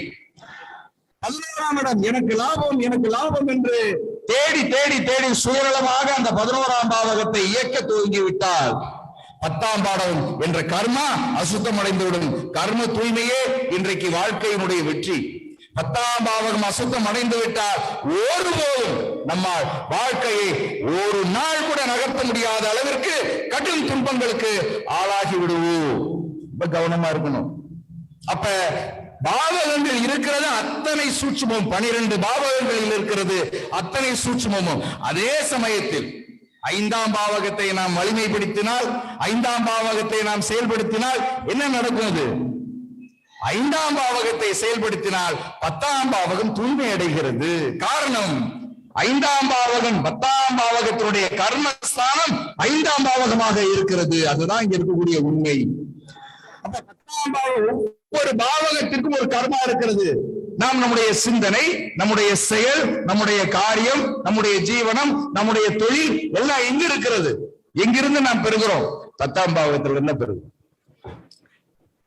11ஆம் இடம் எனக்கு லாபம், எனக்கு லாபம் என்று தேடி தேடி தேடி சுயநலமாக அந்த 11ஆம் பாவகத்தை இயக்க துவங்கிவிட்டால் 10ஆம் பாவம் என்ற கர்மா அசுத்தம் அடைந்துவிடும். கர்ம தூய்மையே இன்றைக்கு வாழ்க்கையினுடைய வெற்றி. 10ஆம் பாவகம் அசுத்தம் அடைந்து விட்டால் ஒருபோதும் நம்மால் வாழ்க்கையை ஒரு நாள் கூட நகர்த்த முடியாத அளவிற்கு கடும் துன்பங்களுக்கு ஆளாகி விடுவோம். ரொம்ப கவனமா இருக்கணும். அப்ப பாவகங்கள் இருக்கிறது அத்தனை சூட்சுமம், 12 பாவகங்களில் இருக்கிறது அத்தனை சூட்சுமமும். அதே சமயத்தில் 5ஆம் பாவகத்தை நாம் வலிமைப்படுத்தினால், 5ஆம் பாவகத்தை நாம் செயல்படுத்தினால் என்ன நடக்கும்? அது 5ஆம் பாவகத்தை செயல்படுத்தினால் 10ஆம் பாவகம் தூய்மை அடைகிறது. காரணம், 5ஆம் பாவகம் 10ஆம் பாவகத்தினுடைய கர்மஸ்தானம் 5ஆம் பாவகமாக இருக்கிறது. அதுதான் இங்க இருக்கக்கூடிய உண்மை. அப்ப 10ஆம் 10ஆம் பாவகம், ஒவ்வொரு பாவகத்திற்கும் ஒரு கர்மா இருக்கிறது. நாம் நம்முடைய சிந்தனை, நம்முடைய செயல், நம்முடைய காரியம், நம்முடைய ஜீவனம், நம்முடைய தொழில் எல்லாம் எங்க இருக்கிறது? எங்கிருந்து நாம் பெறுகிறோம்? 10ஆம் பாவகத்திலிருந்து பெறுகிறோம்.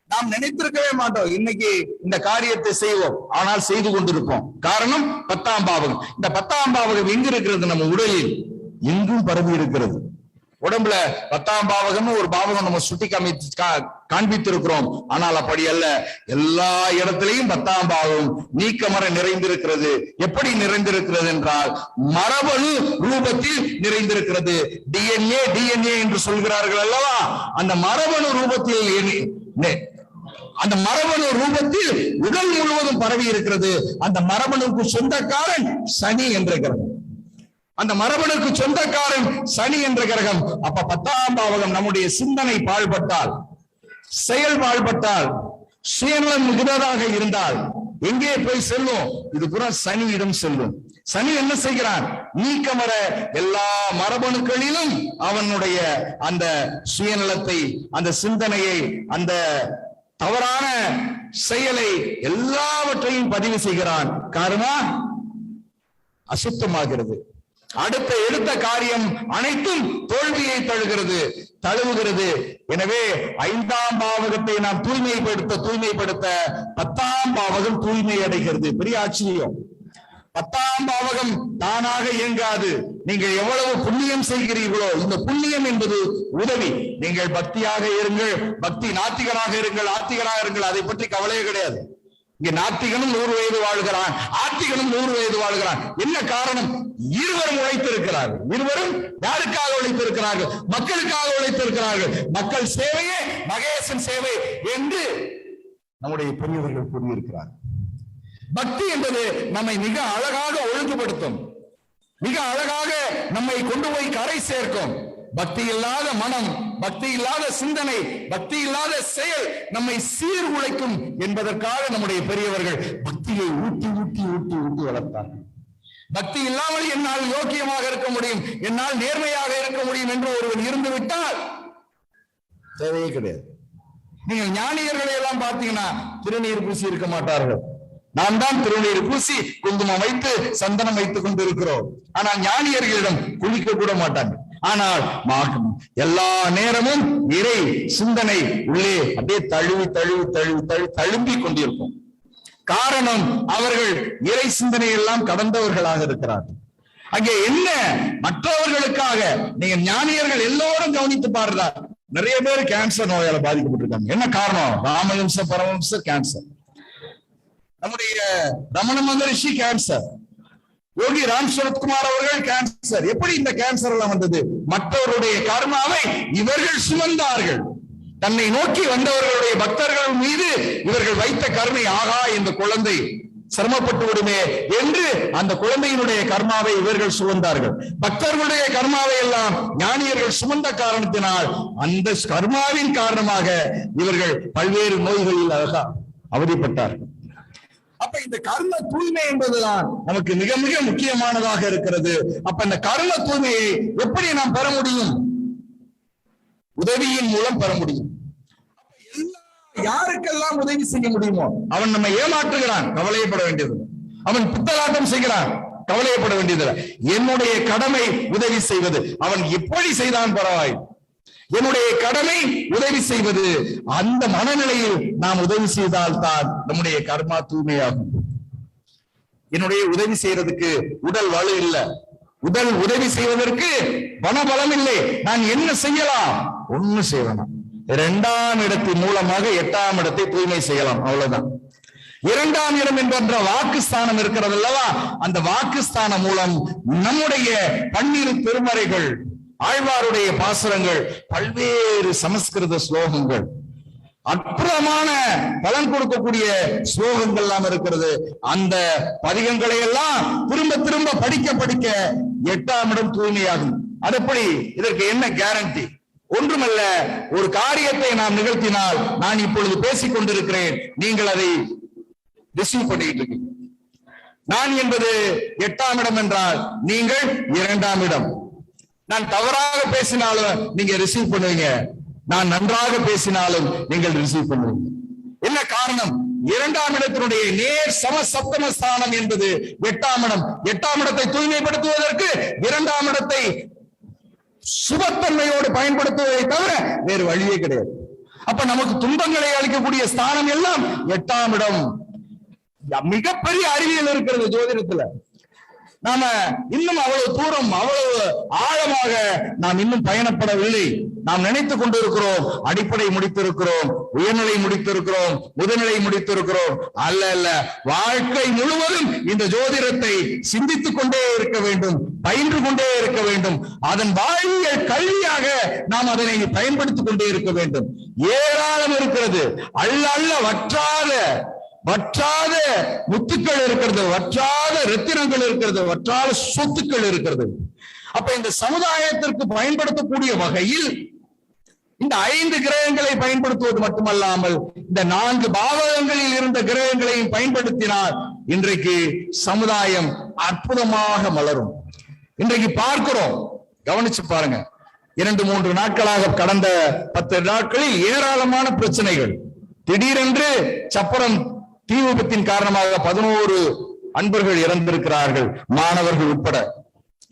நாம் நினைத்திருக்கவே மாட்டோம் இன்னைக்கு இந்த காரியத்தை செய்வோம், ஆனால் செய்து கொண்டிருப்போம். காரணம் 10ஆம் பாவகம். இந்த 10ஆம் பாவகம் எங்க இருக்கிறது? நம்ம உடலில் எங்கும் பரவி இருக்கிறது. உடம்புல 10ஆம் பாவகம் ஒரு பாவகம் நம்ம சுட்டி காண்பித்திருக்கிறோம். ஆனால் அப்படி அல்ல, எல்லா இடத்திலையும் 10ஆம் பாவகம் நீக்கமர நிறைந்திருக்கிறது. எப்படி நிறைந்திருக்கிறது என்றால் மரபணு ரூபத்தில் நிறைந்திருக்கிறது. டிஎன்ஏ என்று சொல்கிறார்கள் அல்லவா, அந்த மரபணு ரூபத்தில் உடல் முழுவதும் பரவி இருக்கிறது. அந்த மரபணுக்கு சொந்தக்காரன் சனி என்ற கிரகம். அந்த மரபணுக்கு சொந்தக்காரன் சனி என்ற கிரகம். அப்ப 10ஆம் பாவகம் நம்முடைய சிந்தனை பாழ்பட்டால், செயல் பாழ்பட்டால், சுயநலம் மிகுந்ததாக இருந்தால் எங்கே போய் செல்லும்? இது புற சனியிடம் செல்லும். சனி என்ன செய்கிறான்? நீக்கமர எல்லா மரபணுக்களிலும் அவனுடைய அந்த சுயநலத்தை, அந்த சிந்தனையை, அந்த தவறான செயலை எல்லாவற்றையும் பதிவு செய்கிறான். காரணம் அசுத்தமாகிறது. அடுத்த எடுத்த காரியம் அனைத்தும் தோல்வியை தழுவுகிறது. எனவே 5ஆம் பாவகத்தை நாம் தூய்மைப்படுத்த 10ஆம் பாவகம் தூய்மை அடைகிறது. பெரிய ஆச்சரியம். 10ஆம் பாவகம் தானாக இயங்காது. நீங்கள் எவ்வளவு புண்ணியம் செய்கிறீர்களோ, இந்த புண்ணியம் என்பது உதவி. நீங்கள் பக்தியாக இருங்கள், பக்தி நாத்திகராக இருங்கள், ஆத்திகராக இருங்கள், அதை பற்றி கவலையே கிடையாது. இங்க நாத்திகனும் 100 வயது வாழ்கிறான், ஆத்திகனும் 100 வயது வாழ்கிறான். என்ன காரணம்? இருவரும் உழைத்திருக்கிறார்கள். இருவரும் யாருக்காக உழைத்திருக்கிறார்கள்? மக்களுக்காக உழைத்திருக்கிறார்கள். மக்கள் சேவையே மகேசன் சேவை என்று நம்முடைய பெரியவர்கள் கூறியிருக்கிறார்கள். பக்தி என்பது நம்மை மிக அழகாக ஒழுங்குபடுத்தும், மிக அழகாக நம்மை கொண்டு போய் கரை சேர்க்கும். பக்தி இல்லாத மனம், பக்தி இல்லாத சிந்தனை, பக்தி இல்லாத செயல் நம்மை சீர்குலைக்கும் என்பதற்காக நம்முடைய பெரியவர்கள் பக்தியை ஊட்டி ஊட்டி ஊட்டி ஊட்டி வளர்த்தார்கள். பக்தி இல்லாமல் என்னால் யோக்கியமாக இருக்க முடியும், என்னால் நேர்மையாக இருக்க முடியும் என்று ஒருவன் இருந்து விட்டால் தேவையே கிடையாது. நீங்க ஞானியர்களை எல்லாம் பார்த்தீங்கன்னா திருநீர் பூசி இருக்க மாட்டார்கள். நாம் தான் திருநீர் பூசி குங்குமம் வைத்து சந்தனம் வைத்துக் கொண்டு இருக்கிறோம். ஆனால் ஞானியர்களிடம் குளிக்க கூட மாட்டாங்க. ஆனால் எல்லா நேரமும் இறை சிந்தனை உள்ளே அப்படியே தழும்பி கொண்டிருக்கும். காரணம், அவர்கள் இறை சிந்தனை எல்லாம் கடந்தவர்களாக இருக்கிறார்கள். அங்கே என்ன மற்றவர்களுக்காக நீங்க ஞானியர்கள் எல்லோரும் கவனித்து பாருங்க. நிறைய பேர் கேன்சர் நோயால பாதிக்கப்பட்டிருக்காங்க. என்ன காரணம்? ராமஹம்ச பரமஹம்சர் கேன்சர், நம்முடைய ரமண மகரிஷி கேன்சர், யோகி ராம் சரத்குமார் அவர்கள் கேன்சர். எப்படி இந்த கேன்சர் எல்லாம் வந்தது? மற்றவருடைய கர்மாவை இவர்கள் சுமந்தார்கள். தன்னை நோக்கி வந்தவர்களுடைய பக்தர்கள் மீது இவர்கள் வைத்த கருணை, ஆகா இந்த குழந்தை சிரமப்பட்டு விடுமே என்று அந்த குழந்தையினுடைய கர்மாவை இவர்கள் சுமந்தார்கள். பக்தர்களுடைய கர்மாவை எல்லாம் ஞானியர்கள் சுமந்த காரணத்தினால் அந்த கர்மாவின் காரணமாக இவர்கள் பல்வேறு நோய்களில் அவதிப்பட்டார்கள். அப்ப இந்த கர்ம தூய்மை என்பதுதான் நமக்கு மிக மிக முக்கியமானதாக இருக்கிறது. அப்ப இந்த கர்ம தூய்மையை எப்படி நாம் பெற முடியும்? உதவியின் மூலம் பெற முடியும். யாருக்கெல்லாம் உதவி செய்ய முடியுமோ அவன் நம்மை ஏமாற்றுகிறான், கவலையப்பட வேண்டியது. அவன் பித்தலாட்டம் செய்கிறான், கவலையப்பட வேண்டியது. என்னுடைய கடமை உதவி செய்வது. அவன் எப்படி செய்தான் பரவாயில்லை, என்னுடைய கடமை உதவி செய்வது. அந்த மனநிலையில் நாம் உதவி செய்தால் தான் நம்முடைய கர்மா தூய்மையாகும். என்னுடைய உதவி செய்யறதுக்கு உடல் வலு இல்லை, உதவி செய்வதற்கு பணபலம் இல்லை. நான் என்ன செய்யலாம்? ஒண்ணு செய்யலாம். 2ஆம் இடத்தின் மூலமாக 8ஆம் இடத்தை தூய்மை செய்யலாம், அவ்வளவுதான். 2ஆம் இடம் என்ற வாக்குஸ்தானம் இருக்கிறது அல்லவா, அந்த வாக்குஸ்தானம் மூலம் நம்முடைய 12 திருமறைகள், ஆழ்வாருடைய பாசுரங்கள், பல்வேறு சமஸ்கிருத ஸ்லோகங்கள், அற்புதமான பலன் கொடுக்கக்கூடிய ஸ்லோகங்கள் எல்லாம் இருக்கிறது. அந்த பதிகங்களை எல்லாம் திரும்ப திரும்ப படிக்க 8ஆம் இடம் தூய்மையாகும். அதப்படி இதற்கு என்ன கேரண்டி? ஒன்றுமல்ல, ஒரு காரியத்தை நாம் நிகழ்த்தினால், நான் இப்பொழுது பேசிக் கொண்டிருக்கிறேன், நீங்கள் அதை ரிசீவ் பண்ணிட்டு இருக்கீங்க. நான் என்பது 8ஆம் இடம் என்றால் நீங்கள் 2ஆம் இடம். நான் தவறாக பேசினாலும் நீங்க ரிசீவ் பண்ணுவீங்க, நான் நன்றாக பேசினாலும் நீங்கள் ரிசீவ் பண்ணுவீங்க. என்ன காரணம்? இரண்டாம் இடத்தினுடைய நேர் சமசப்தம ஸ்தானம் என்பது எட்டாம் இடம். எட்டாம் இடத்தை தூய்மைப்படுத்துவதற்கு இரண்டாம் இடத்தை சுபத்தன்மையோடு பயன்படுத்துவதை தவிர வேறு வழியே கிடையாது. அப்ப நமக்கு துன்பங்களை அளிக்கக்கூடிய ஸ்தானம் எல்லாம் எட்டாம் இடம். மிகப்பெரிய அறிவியல் இருக்கிறது ஜோதிடத்துல. நாம இன்னும் அவ்வளவு தூரம் அவ்வளவு ஆழமாக நாம் இன்னும் பயணப்படவில்லை. நாம் நினைத்துக் கொண்டிருக்கிறோம் அடிப்படை முடித்திருக்கிறோம், உயர்நிலை முடித்திருக்கிறோம், முதுநிலை முடித்திருக்கிறோம். அல்ல அல்ல, வாழ்க்கை முழுவதும் இந்த ஜோதிடத்தை சிந்தித்துக் கொண்டே இருக்க வேண்டும், பயின்று கொண்டே இருக்க வேண்டும். அதன் வாழ்வியல் கல்வியாக நாம் அதனை பயன்படுத்திக் கொண்டே இருக்க வேண்டும். ஏராளம் இருக்கிறது, அல்ல அல்ல வற்றாத முத்துக்கள் இருக்கிறது, வற்றாத ரத்தினங்கள் இருக்கிறது, வற்றாத சொத்துக்கள் இருக்கிறது. அப்ப இந்த சமுதாயத்திற்கு பயன்படுத்தக்கூடிய வகையில் இந்த 5 கிரகங்களை பயன்படுத்துவது மட்டுமல்லாமல் இந்த 4 பாவகங்களில் இருந்த கிரகங்களையும் பயன்படுத்தினால் இன்றைக்கு சமுதாயம் அற்புதமாக மலரும். இன்றைக்கு பார்க்கிறோம், கவனிச்சு பாருங்க. 2-3 நாட்களாக, கடந்த 10 நாட்களில் ஏராளமான பிரச்சனைகள். திடீரென்று சப்பரம் தீ விபத்தின் காரணமாக 11 அன்பர்கள் இறந்திருக்கிறார்கள், மாணவர்கள் உட்பட.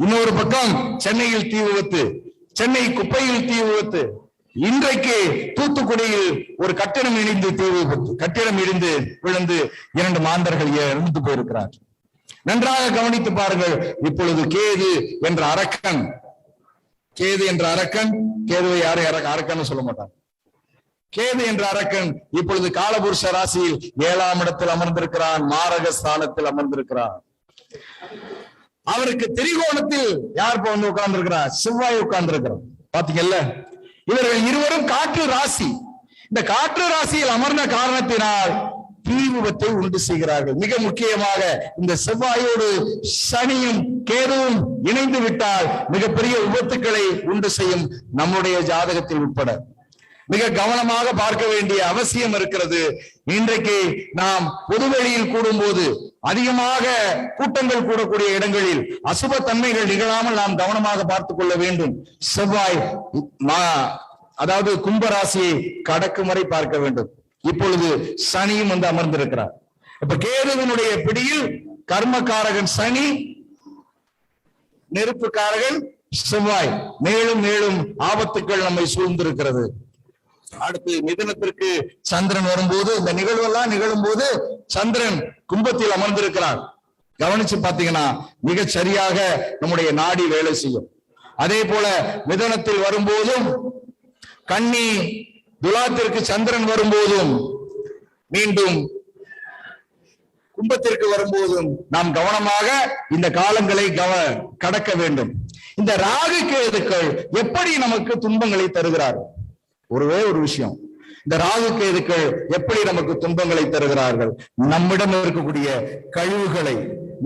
இன்னொரு பக்கம் சென்னையில் தீ விபத்து, சென்னை குப்பையில் தீ விபத்து. இன்றைக்கு தூத்துக்குடியில் ஒரு கட்டிடம் இடிந்து தீ விபத்து, கட்டிடம் இடிந்து விழுந்து 2 மாந்தர்கள் இறந்து போயிருக்கிறார். நன்றாக கவனித்து பாருங்கள். இப்பொழுது கேது என்ற அரக்கன், கேதுவை யாரும் அரக்கன்னு சொல்ல மாட்டாங்க. கேது என்ற அரக்கன் இப்பொழுது காலபுருஷ ராசியில் 7ஆம் இடத்தில் அமர்ந்திருக்கிறான், மாரக ஸ்தானத்தில் அமர்ந்திருக்கிறான். அவருக்கு திரிகோணத்தில் யார் வந்து உட்கார்ந்து இருக்கிறார்? செவ்வாய் உட்கார்ந்து இருக்கிறார். பாத்தீங்கல்ல, இவர்கள் இருவரும் காற்று ராசி. இந்த காற்று ராசியில் அமர்ந்த காரணத்தினால் தீ விபத்தை உண்டு செய்கிறார்கள். மிக முக்கியமாக இந்த செவ்வாயோடு சனியும் கேதுவும் இணைந்து விட்டால் மிகப்பெரிய விபத்துக்களை உண்டு செய்யும், நம்முடைய ஜாதகத்தில் உட்பட. மிக கவனமாக பார்க்க வேண்டிய அவசியம் இருக்கிறது. இன்றைக்கு நாம் பொதுவெளியில் கூடும்போது, அதிகமாக கூட்டங்கள் கூடக்கூடிய இடங்களில் அசுப தன்மைகள் நிகழாமல் நாம் கவனமாக பார்த்துக் கொள்ள வேண்டும். செவ்வாய் அதாவது கும்பராசியை கடக்கும் வரை பார்க்க வேண்டும். இப்பொழுது சனியும் வந்து அமர்ந்திருக்கிறார். இப்ப கேதுவினுடைய பிடியில் கர்மகாரகன் சனி, நெருப்புக்காரகன் செவ்வாய். மேலும் மேலும் ஆபத்துக்கள் நம்மை சூழ்ந்திருக்கிறது. அடுத்து மிதுனத்திற்கு சந்திரன் வரும்போது, இந்த நிகழ்வெல்லாம் நிகழும் போது சந்திரன் கும்பத்தில் அமர்ந்திருக்கிறார். கவனிச்சு பாத்தீங்கன்னா மிக சரியாக நம்முடைய நாடி வேலை செய்யும். அதே போல மிதுனத்தில் வரும்போதும், கன்னி துலாத்திற்கு சந்திரன் வரும்போதும், மீண்டும் கும்பத்திற்கு வரும்போதும் நாம் கவனமாக இந்த காலங்களை கடக்க வேண்டும். இந்த ராகு கேதுக்கள் எப்படி நமக்கு துன்பங்களை தருகிறார்கள்? ஒருவே ஒரு விஷயம், இந்த ராகு கேதுக்கள் எப்படி நமக்கு துன்பங்களை தருகிறார்கள்? நம்மிடம் இருக்கக்கூடிய கழிவுகளை,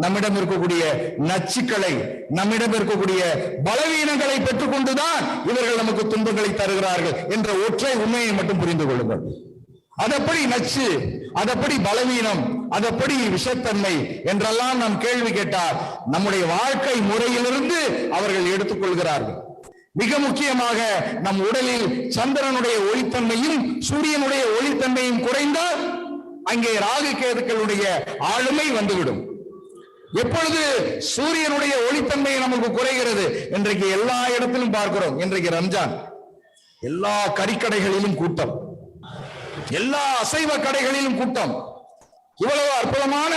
நம்மிடம் இருக்கக்கூடிய நச்சுக்களை, நம்மிடம் இருக்கக்கூடிய பலவீனங்களை பெற்றுக்கொண்டுதான் இவர்கள் நமக்கு துன்பங்களை தருகிறார்கள் என்ற ஒற்றை உண்மையை மட்டும் புரிந்து கொள்ளுங்கள். அதப்படி நச்சு, அதப்படி பலவீனம், அதப்படி விஷத்தன்மை என்றெல்லாம் நாம் கேள்வி கேட்டால் நம்முடைய வாழ்க்கை முறையிலிருந்து அவர்கள் எடுத்துக்கொள்கிறார்கள். மிக முக்கியமாக நம் உடலில் சந்திரனுடைய ஒளித்தன்மையும் சூரியனுடைய ஒளித்தன்மையும் குறைந்தால் அங்கே ராகு கேதுக்களுடைய ஆளுமை வந்துவிடும். எப்பொழுது சூரியனுடைய ஒளித்தன்மை நமக்கு குறைகிறது? இன்றைக்கு எல்லா இடத்திலும் பார்க்கிறோம். இன்றைக்கு ரம்ஜான், எல்லா கறிக்கடைகளிலும் கூட்டம், எல்லா அசைவ கடைகளிலும் கூட்டம். இவ்வளவு அற்புதமான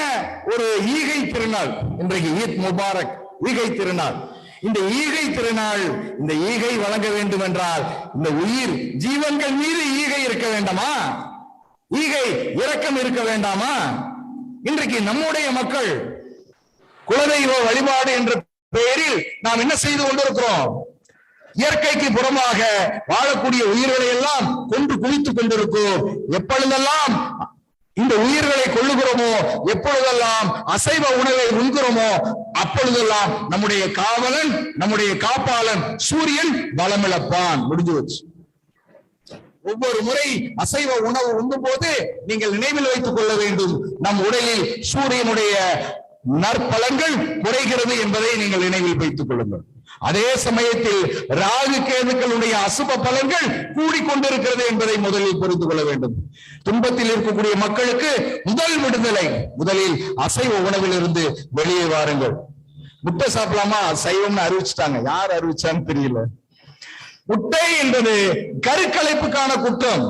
ஒரு ஈகை திருநாள் இன்றைக்கு, ஈத் முபாரக், ஈகை திருநாள். இந்த ஈகை திருநாள், இந்த ஈகை வழங்க வேண்டும் என்றால் இந்த உயிர் ஜீவன்கள் மீது ஈகை இருக்க வேண்டாமா? ஈகை இரக்கம் இருக்க வேண்டாமா? இன்றைக்கு நம்முடைய மக்கள் குலதெய்வ வழிபாடு என்ற பெயரில் நாம் என்ன செய்து கொண்டிருக்கிறோம்? இயற்கைக்கு புறமாக வாழக்கூடிய உயிர்களை எல்லாம் கொன்று குவித்துக் கொண்டிருக்கிறோம். எப்பொழுதெல்லாம் இந்த உயிர்களை கொள்ளுகிறோமோ, எப்பொழுதெல்லாம் அசைவ உணவை உண்கிறோமோ, அப்பொழுதெல்லாம் நம்முடைய காவலன், நம்முடைய காப்பாளன் சூரியன் பலமிழப்பான். முடிஞ்சு வச்சு. ஒவ்வொரு முறை அசைவ உணவு உண்ணும் போது நீங்கள் நினைவில் வைத்துக் கொள்ள வேண்டும், நம் உடலில் சூரியனுடைய நற்பலன்கள் குறைகிறது என்பதை நீங்கள் நினைவில் வைத்துக் கொள்ளுங்கள். அதே சமயத்தில் ராகு கேதுக்களுடைய அசுப பலன்கள் கூடிக்கொண்டிருக்கிறது என்பதை முதலில் புரிந்து கொள்ள வேண்டும். துன்பத்தில் இருக்கக்கூடிய மக்களுக்கு முதல் விடுதலை, முதலில் அசைவ உணவில் இருந்து வெளியே வாருங்கள். முட்டை சாப்பிடலாமா, சைவம்னு அறிவிச்சுட்டாங்க. யார் அறிவிச்சான்னு தெரியல. முட்டை என்பது கருக்கலைப்புக்கான குற்றம்.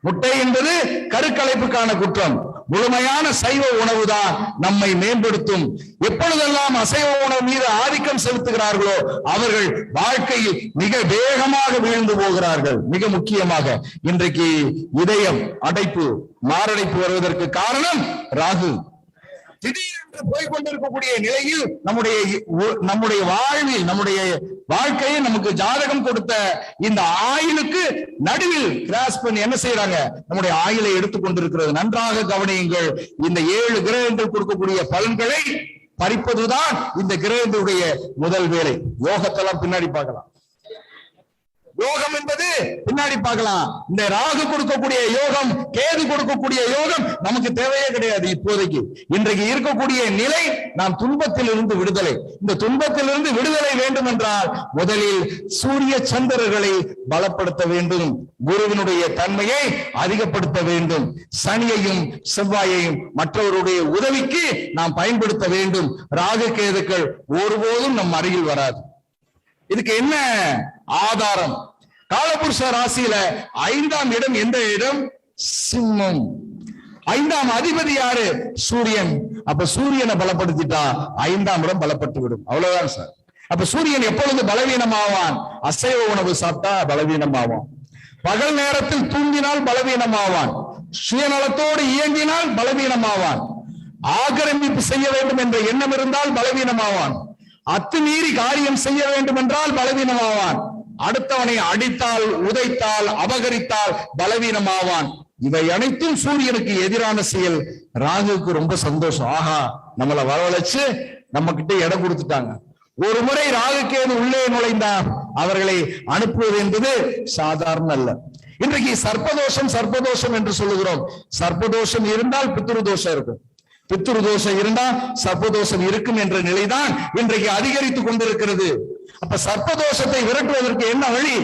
முட்டை என்பது கருக்கலைப்புக்கான குற்றம். முழுமையான சைவ உணவு தான் நம்மை மேம்படுத்தும். எப்பொழுதெல்லாம் அசைவ உணவு மீது ஆதிக்கம் செலுத்துகிறார்களோ அவர்கள் வாழ்க்கையில் மிக வேகமாக வீழ்ந்து போகிறார்கள். மிக முக்கியமாக இன்றைக்கு இதயம் அடைப்பு, மாரடைப்பு வருவதற்கு காரணம் ராகு. திடீரென்று போய்கொண்டிருக்கக்கூடிய நிலையில் நம்முடைய வாழ்வில், நம்முடைய வாழ்க்கையை நமக்கு ஜாதகம் கொடுத்த இந்த ஆயுளுக்கு நடுவில் கிராஸ் பண்ணி என்ன செய்யறாங்க, நம்முடைய ஆயுளை எடுத்துக் கொண்டிருக்கிறது. நன்றாக கவனியுங்கள். இந்த 7 கிரகங்கள் கொடுக்கக்கூடிய பலன்களை பறிப்பதுதான் இந்த கிரகங்களுடைய முதல் வேலை. யோகத்தெல்லாம் பின்னாடி பார்க்கலாம். யோகம் என்பது பின்னாடி பார்க்கலாம். இந்த ராகு கொடுக்கக்கூடிய யோகம், கேது கொடுக்கக்கூடிய யோகம் நமக்கு தேவையே கிடையாது. இப்போதைக்கு இன்றைக்கு இருக்கக்கூடிய நிலை, நாம் துன்பத்தில் இருந்து விடுதலை. இந்த துன்பத்திலிருந்து விடுதலை வேண்டும் என்றால் முதலில் சூரிய சந்திரர்களை பலப்படுத்த வேண்டும். குருவினுடைய தன்மையை அதிகப்படுத்த வேண்டும். சனியையும் செவ்வாயையும் மற்றவருடைய உதவிக்கு நாம் பயன்படுத்த வேண்டும். ராகு கேதுக்கள் ஒருபோதும் நம் அருகில் வராது. இதுக்கு என்ன ஆதாரம்? காலபுருஷ ராசியில 5ஆம் இடம் எந்த இடம்? சிம்மம். 5ஆம் அதிபதி யாரு? சூரியன். அப்ப சூரியனை பலப்படுத்திட்டா 5ஆம் இடம் பலப்பட்டு விடும். அவ்வளவுதான் சார். அப்ப சூரியன் எப்பொழுது பலவீனமாவான்? அசைவ உணவு சாப்பிட்டா பலவீனமாவான். பகல் நேரத்தில் தூங்கினால் பலவீனமாவான். சுயநலத்தோடு இயங்கினால் பலவீனமாவான். ஆக்கிரமிப்பு செய்ய வேண்டும் என்ற எண்ணம் இருந்தால் பலவீனமாவான். அத்துமீறி காரியம் செய்ய வேண்டும் என்றால் பலவீனமாவான். அடுத்தவனை அடித்தால், உதைத்தால், அபகரித்தால் பலவீனமாவான். இவை அனைத்தும் சூரியனுக்கு எதிரான செயல். ராகுக்கு ரொம்ப சந்தோஷம். ஆஹா, நம்மளை வரவழைச்சு நம்ம கிட்ட இடம் கொடுத்துட்டாங்க. ஒரு முறை ராகுக்கேது உள்ளே நுழைந்தார், அவர்களை அனுப்புவது என்பது சாதாரண அல்ல. இன்றைக்கு சர்ப்பதோஷம் என்று சொல்லுகிறோம். சர்ப்பதோஷம் இருந்தால் பித்ரு தோஷம் இருக்கும். பித்ரு தோஷம் இருந்தா சர்ப்பதோஷம் இருக்கும் என்ற நிலைதான் இன்றைக்கு அதிகரித்துக் கொண்டிருக்கிறது. அப்ப சர்ப்பதோஷத்தை விரட்டுவதற்கு என்ன வழி?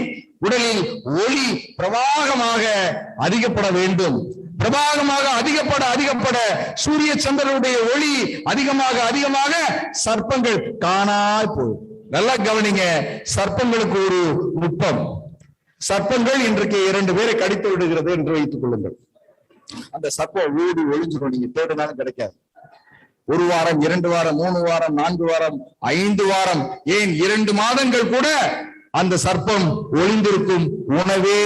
உடலில் ஒளி பிரவாகமாக அதிகப்பட வேண்டும். பிரபாகமாக அதிகப்பட சூரிய சந்திரனுடைய ஒளி அதிகமாக சர்ப்பங்கள் காணாய் போகும். நல்லா கவனிங்க. சர்ப்பங்களுக்கு ஒரு நுட்பம். சர்ப்பங்கள் இன்றைக்கு 2 பேரை கடித்து விடுகிறது என்று வைத்துக் கொள்ளுங்கள். அந்த சர்ப்பம் ஓடி ஒளிஞ்சிடும். நீங்க தேடினாலும் கிடைக்காது. 1 வாரம், 2 வாரம், 3 வாரம், 4 வாரம், 5 வாரம், ஏன் 2 மாதங்கள் கூட அந்த சர்ப்பம் ஒளிந்திருக்கும், உணவே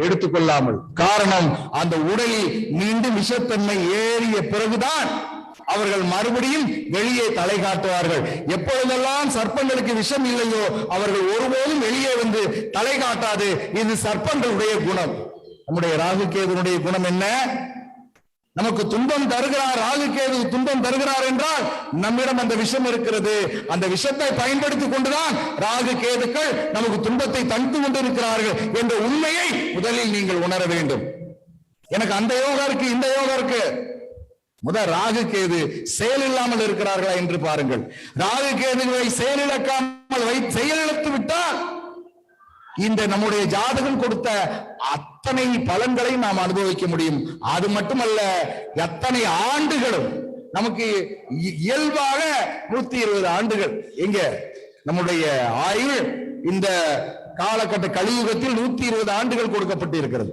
எடுத்துக்கொள்ளாமல். காரணம், அந்த உடலில் மீண்டும் விஷத்தன்மை ஏறிய பிறகுதான் அவர்கள் மறுபடியும் வெளியே தலை காட்டுவார்கள். எப்பொழுதெல்லாம் சர்ப்பங்களுக்கு விஷம் இல்லையோ அவர்கள் ஒருபோதும் வெளியே வந்து தலை காட்டாது. இது சர்ப்பங்களுடைய குணம். நம்முடைய ராகு கேதுனுடைய குணம் என்ன? நமக்கு துன்பம் தருகிறார். ராகு கேது துன்பம் தருகிறார் என்றால் நம்மிடம் அந்த விஷம் இருக்கிறது. அந்த விஷத்தை பயன்படுத்திக் கொண்டுதான் ராகு கேதுக்கள் நமக்கு துன்பத்தை தந்து கொண்டிருக்கிறார்கள் என்ற உண்மையை முதலில் நீங்கள் உணர வேண்டும். எனக்கு அந்த யோகா இருக்கு, இந்த யோகா இருக்கு. முதல் ராகு கேது செயல் இல்லாமல் இருக்கிறார்களா என்று பாருங்கள். ராகு கேதுகளை செயலிழக்காமல் செயலிழத்து விட்டால் இந்த நம்முடைய ஜாதகம் கொடுத்த அத்தனை பலன்களை நாம் அனுபவிக்க முடியும். அது மட்டுமல்ல, எத்தனை ஆண்டுகளும் நமக்கு இயல்பாக 120 ஆண்டுகள். எங்க நம்முடைய ஆயுள் இந்த காலகட்ட கலியுகத்தில் 120 ஆண்டுகள் கொடுக்கப்பட்டு இருக்கிறது.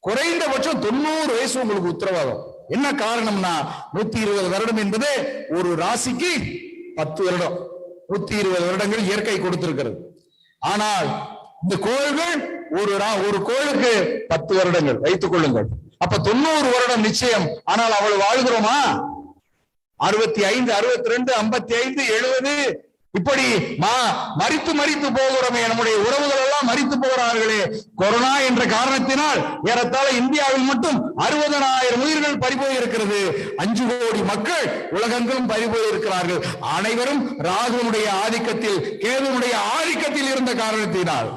குறைந்தபட்சம் 90 வயசு உங்களுக்கு உத்தரவாதம். என்ன காரணம்னா 120 வருடம் என்பது ஒரு ராசிக்கு 10 வருடம். 120 வருடங்கள் இயற்கை கொடுத்திருக்கிறது. ஆனால் இந்த கோள்கள் ஒரு கோளுக்கு 10 வருடங்கள் வைத்துக் கொள்ளுங்கள். அப்ப 90 வருடம் நிச்சயம். ஆனால் அவள் வாழ்கிறோமா? 65, 62, 55, 70 இப்படி மரித்து போகிறோமே. நம்முடைய உறவுகள் எல்லாம் மரித்து போகிறார்களே. கொரோனா என்ற காரணத்தினால் ஏறத்தாழ இந்தியாவில் மட்டும் 60,000 உயிர்கள் பறிபோய் இருக்கிறது. 5 கோடி மக்கள் உலகெங்கிலும் பறிபோய் இருக்கிறார்கள். அனைவரும் ராகுனுடைய ஆதிக்கத்தில், கேதுனுடைய ஆதிக்கத்தில் இருந்த காரணத்தினால்.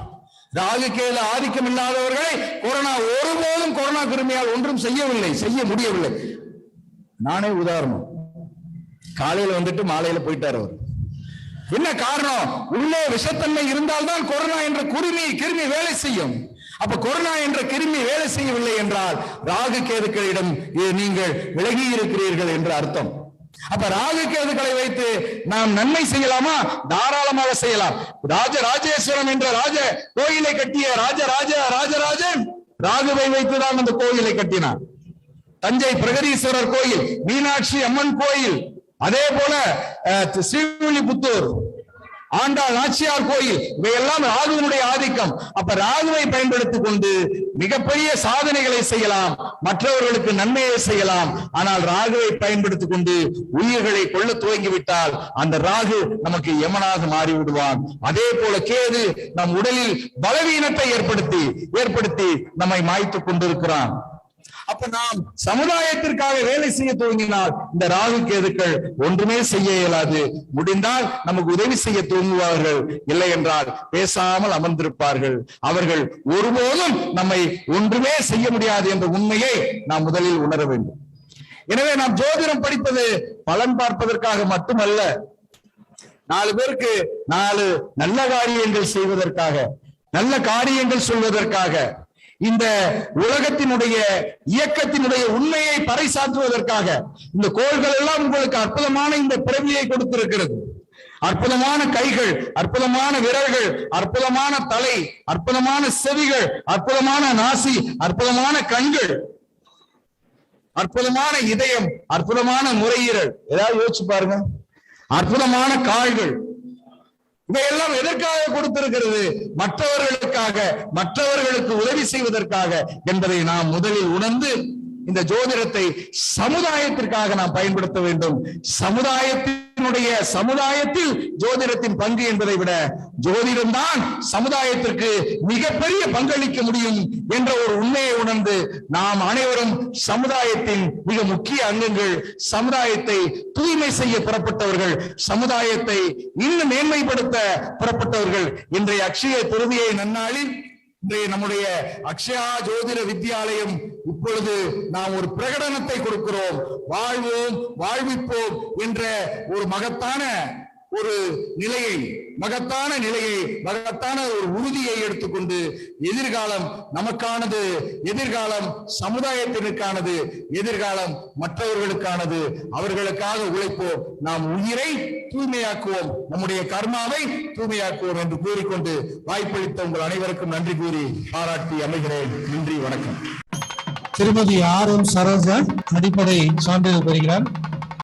ராகு கேது ஆதிக்கம் இல்லாதவர்களை கொரோனா ஒருபோதும் கொரோனா கிருமியால் ஒன்றும் செய்ய முடியவில்லை. நானே உதாரணம். காலையில வந்துட்டு மாலையில போயிட்டார் அவர். என்ன காரணம்? உள்ளே விஷத்தன்மை இருந்தால்தான் கொரோனா என்ற கிருமி வேலை செய்யும். அப்ப கொரோனா என்ற கிருமி வேலை செய்யவில்லை என்றால் ராகு கேதுக்களிடம் நீங்கள் விலகி இருக்கிறீர்கள் என்று அர்த்தம். அப்ப ராகு கேதுக்களை வைத்து நாம் நன்மை செய்யலாமா? தாராளமாக செய்யலாம். ராஜராஜேஸ்வரம் என்ற ராஜ கோயிலை கட்டிய ராஜராஜன் ராகுவை வைத்துதான் அந்த கோயிலை கட்டினார். தஞ்சை பிரகதீஸ்வரர் கோயில், மீனாட்சி அம்மன் கோயில், அதே போல ஸ்ரீவில்லிபுத்தூர் ஆண்டாள் நாச்சியார் கோயில், இவையெல்லாம் ராகுவினுடைய ஆதிக்கம். அப்ப ராகுவை பயன்படுத்திக் கொண்டு மிகப்பெரிய சாதனைகளை செய்யலாம், மற்றவர்களுக்கு நன்மையை செய்யலாம். ஆனால் ராகுவை பயன்படுத்திக் கொண்டு உயிர்களை கொள்ள துவங்கிவிட்டால் அந்த ராகு நமக்கு யமனாக மாறிவிடுவான். அதே போல கேது நம் உடலில் பலவீனத்தை ஏற்படுத்தி நம்மை மாய்த்துக் கொண்டிருக்கிறான். அப்ப நாம் சமுதாயத்திற்காக வேலை செய்ய துவங்கினால் இந்த ராகு கேதுக்கள் ஒன்றுமே செய்ய இயலாது. முடிந்தால் நமக்கு உதவி செய்ய துவங்குவார்கள், இல்லை என்றால் பேசாமல் அமர்ந்திருப்பார்கள். அவர்கள் ஒருபோதும் நம்மை ஒன்றுமே செய்ய முடியாது என்ற உண்மையை நாம் முதலில் உணர வேண்டும். எனவே நாம் ஜோதிடம் படிப்பது பலன் பார்ப்பதற்காக மட்டுமல்ல, 4 பேருக்கு 4 நல்ல காரியங்கள் செய்வதற்காக, நல்ல காரியங்கள் சொல்வதற்காக, இந்த உலகத்தினுடைய இயக்கத்தினுடைய உண்மையை பறைசாற்றுவதற்காக. இந்த கோள்கள் எல்லாம் உங்களுக்கு அற்புதமான இந்த பிறவியை கொடுத்திருக்கிறது. அற்புதமான கைகள், அற்புதமான விரல்கள், அற்புதமான தலை, அற்புதமான செவிகள், அற்புதமான நாசி, அற்புதமான கண்கள், அற்புதமான இதயம், அற்புதமான நுரையீரல். ஏதாவது யோசிச்சு பாருங்க. அற்புதமான கால்கள், இவையெல்லாம் எதற்காக கொடுத்திருக்கிறது? மற்றவர்களுக்காக, மற்றவர்களுக்கு உதவி செய்வதற்காக என்பதை நாம் முதலில் உணர்ந்து இந்த ஜோதிடத்தை சமுதாயத்திற்காக நாம் பயன்படுத்த வேண்டும். சமுதாயத்தில் ஜோதிடத்தின் பங்கு என்பதை விட ஜோதிடம்தான் சமுதாயத்திற்கு மிகப்பெரிய பங்களிக்க முடியும் என்ற ஒரு உண்மையை உணர்ந்து நாம் அனைவரும் சமுதாயத்தின் மிக முக்கிய அங்கங்கள். சமுதாயத்தை தூய்மை செய்ய புறப்பட்டவர்கள், சமுதாயத்தை இன்னும் மேன்மைப்படுத்த புறப்பட்டவர்கள். இன்றைய அக்ஷய திருதியை நன்னாளில் இன்றைய நம்முடைய அக்ஷயா ஜோதிட வித்யாலயம் இப்பொழுது நாம் ஒரு பிரகடனத்தை கொடுக்கிறோம். வாழ்வோம், வாழ்விப்போம் என்ற ஒரு மகத்தான ஒரு உறுதியை எடுத்துக்கொண்டு எதிர்காலம் நமக்கானது, எதிர்காலம் சமுதாயத்திற்கானது, எதிர்காலம் மற்றவர்களுக்கானது. அவர்களுக்காக உழைப்போம், நாம் உயிரை தூய்மையாக்குவோம், நம்முடைய கர்மாவை தூய்மையாக்குவோம் என்று கூறிக்கொண்டு வாய்ப்பளித்த உங்கள் அனைவருக்கும் நன்றி கூறி பாராட்டி அமைகிறேன். நன்றி, வணக்கம். திருமதி ஆர் எம் சரோஜா அடிப்படை சான்றிதழ் பெறுகிறார்.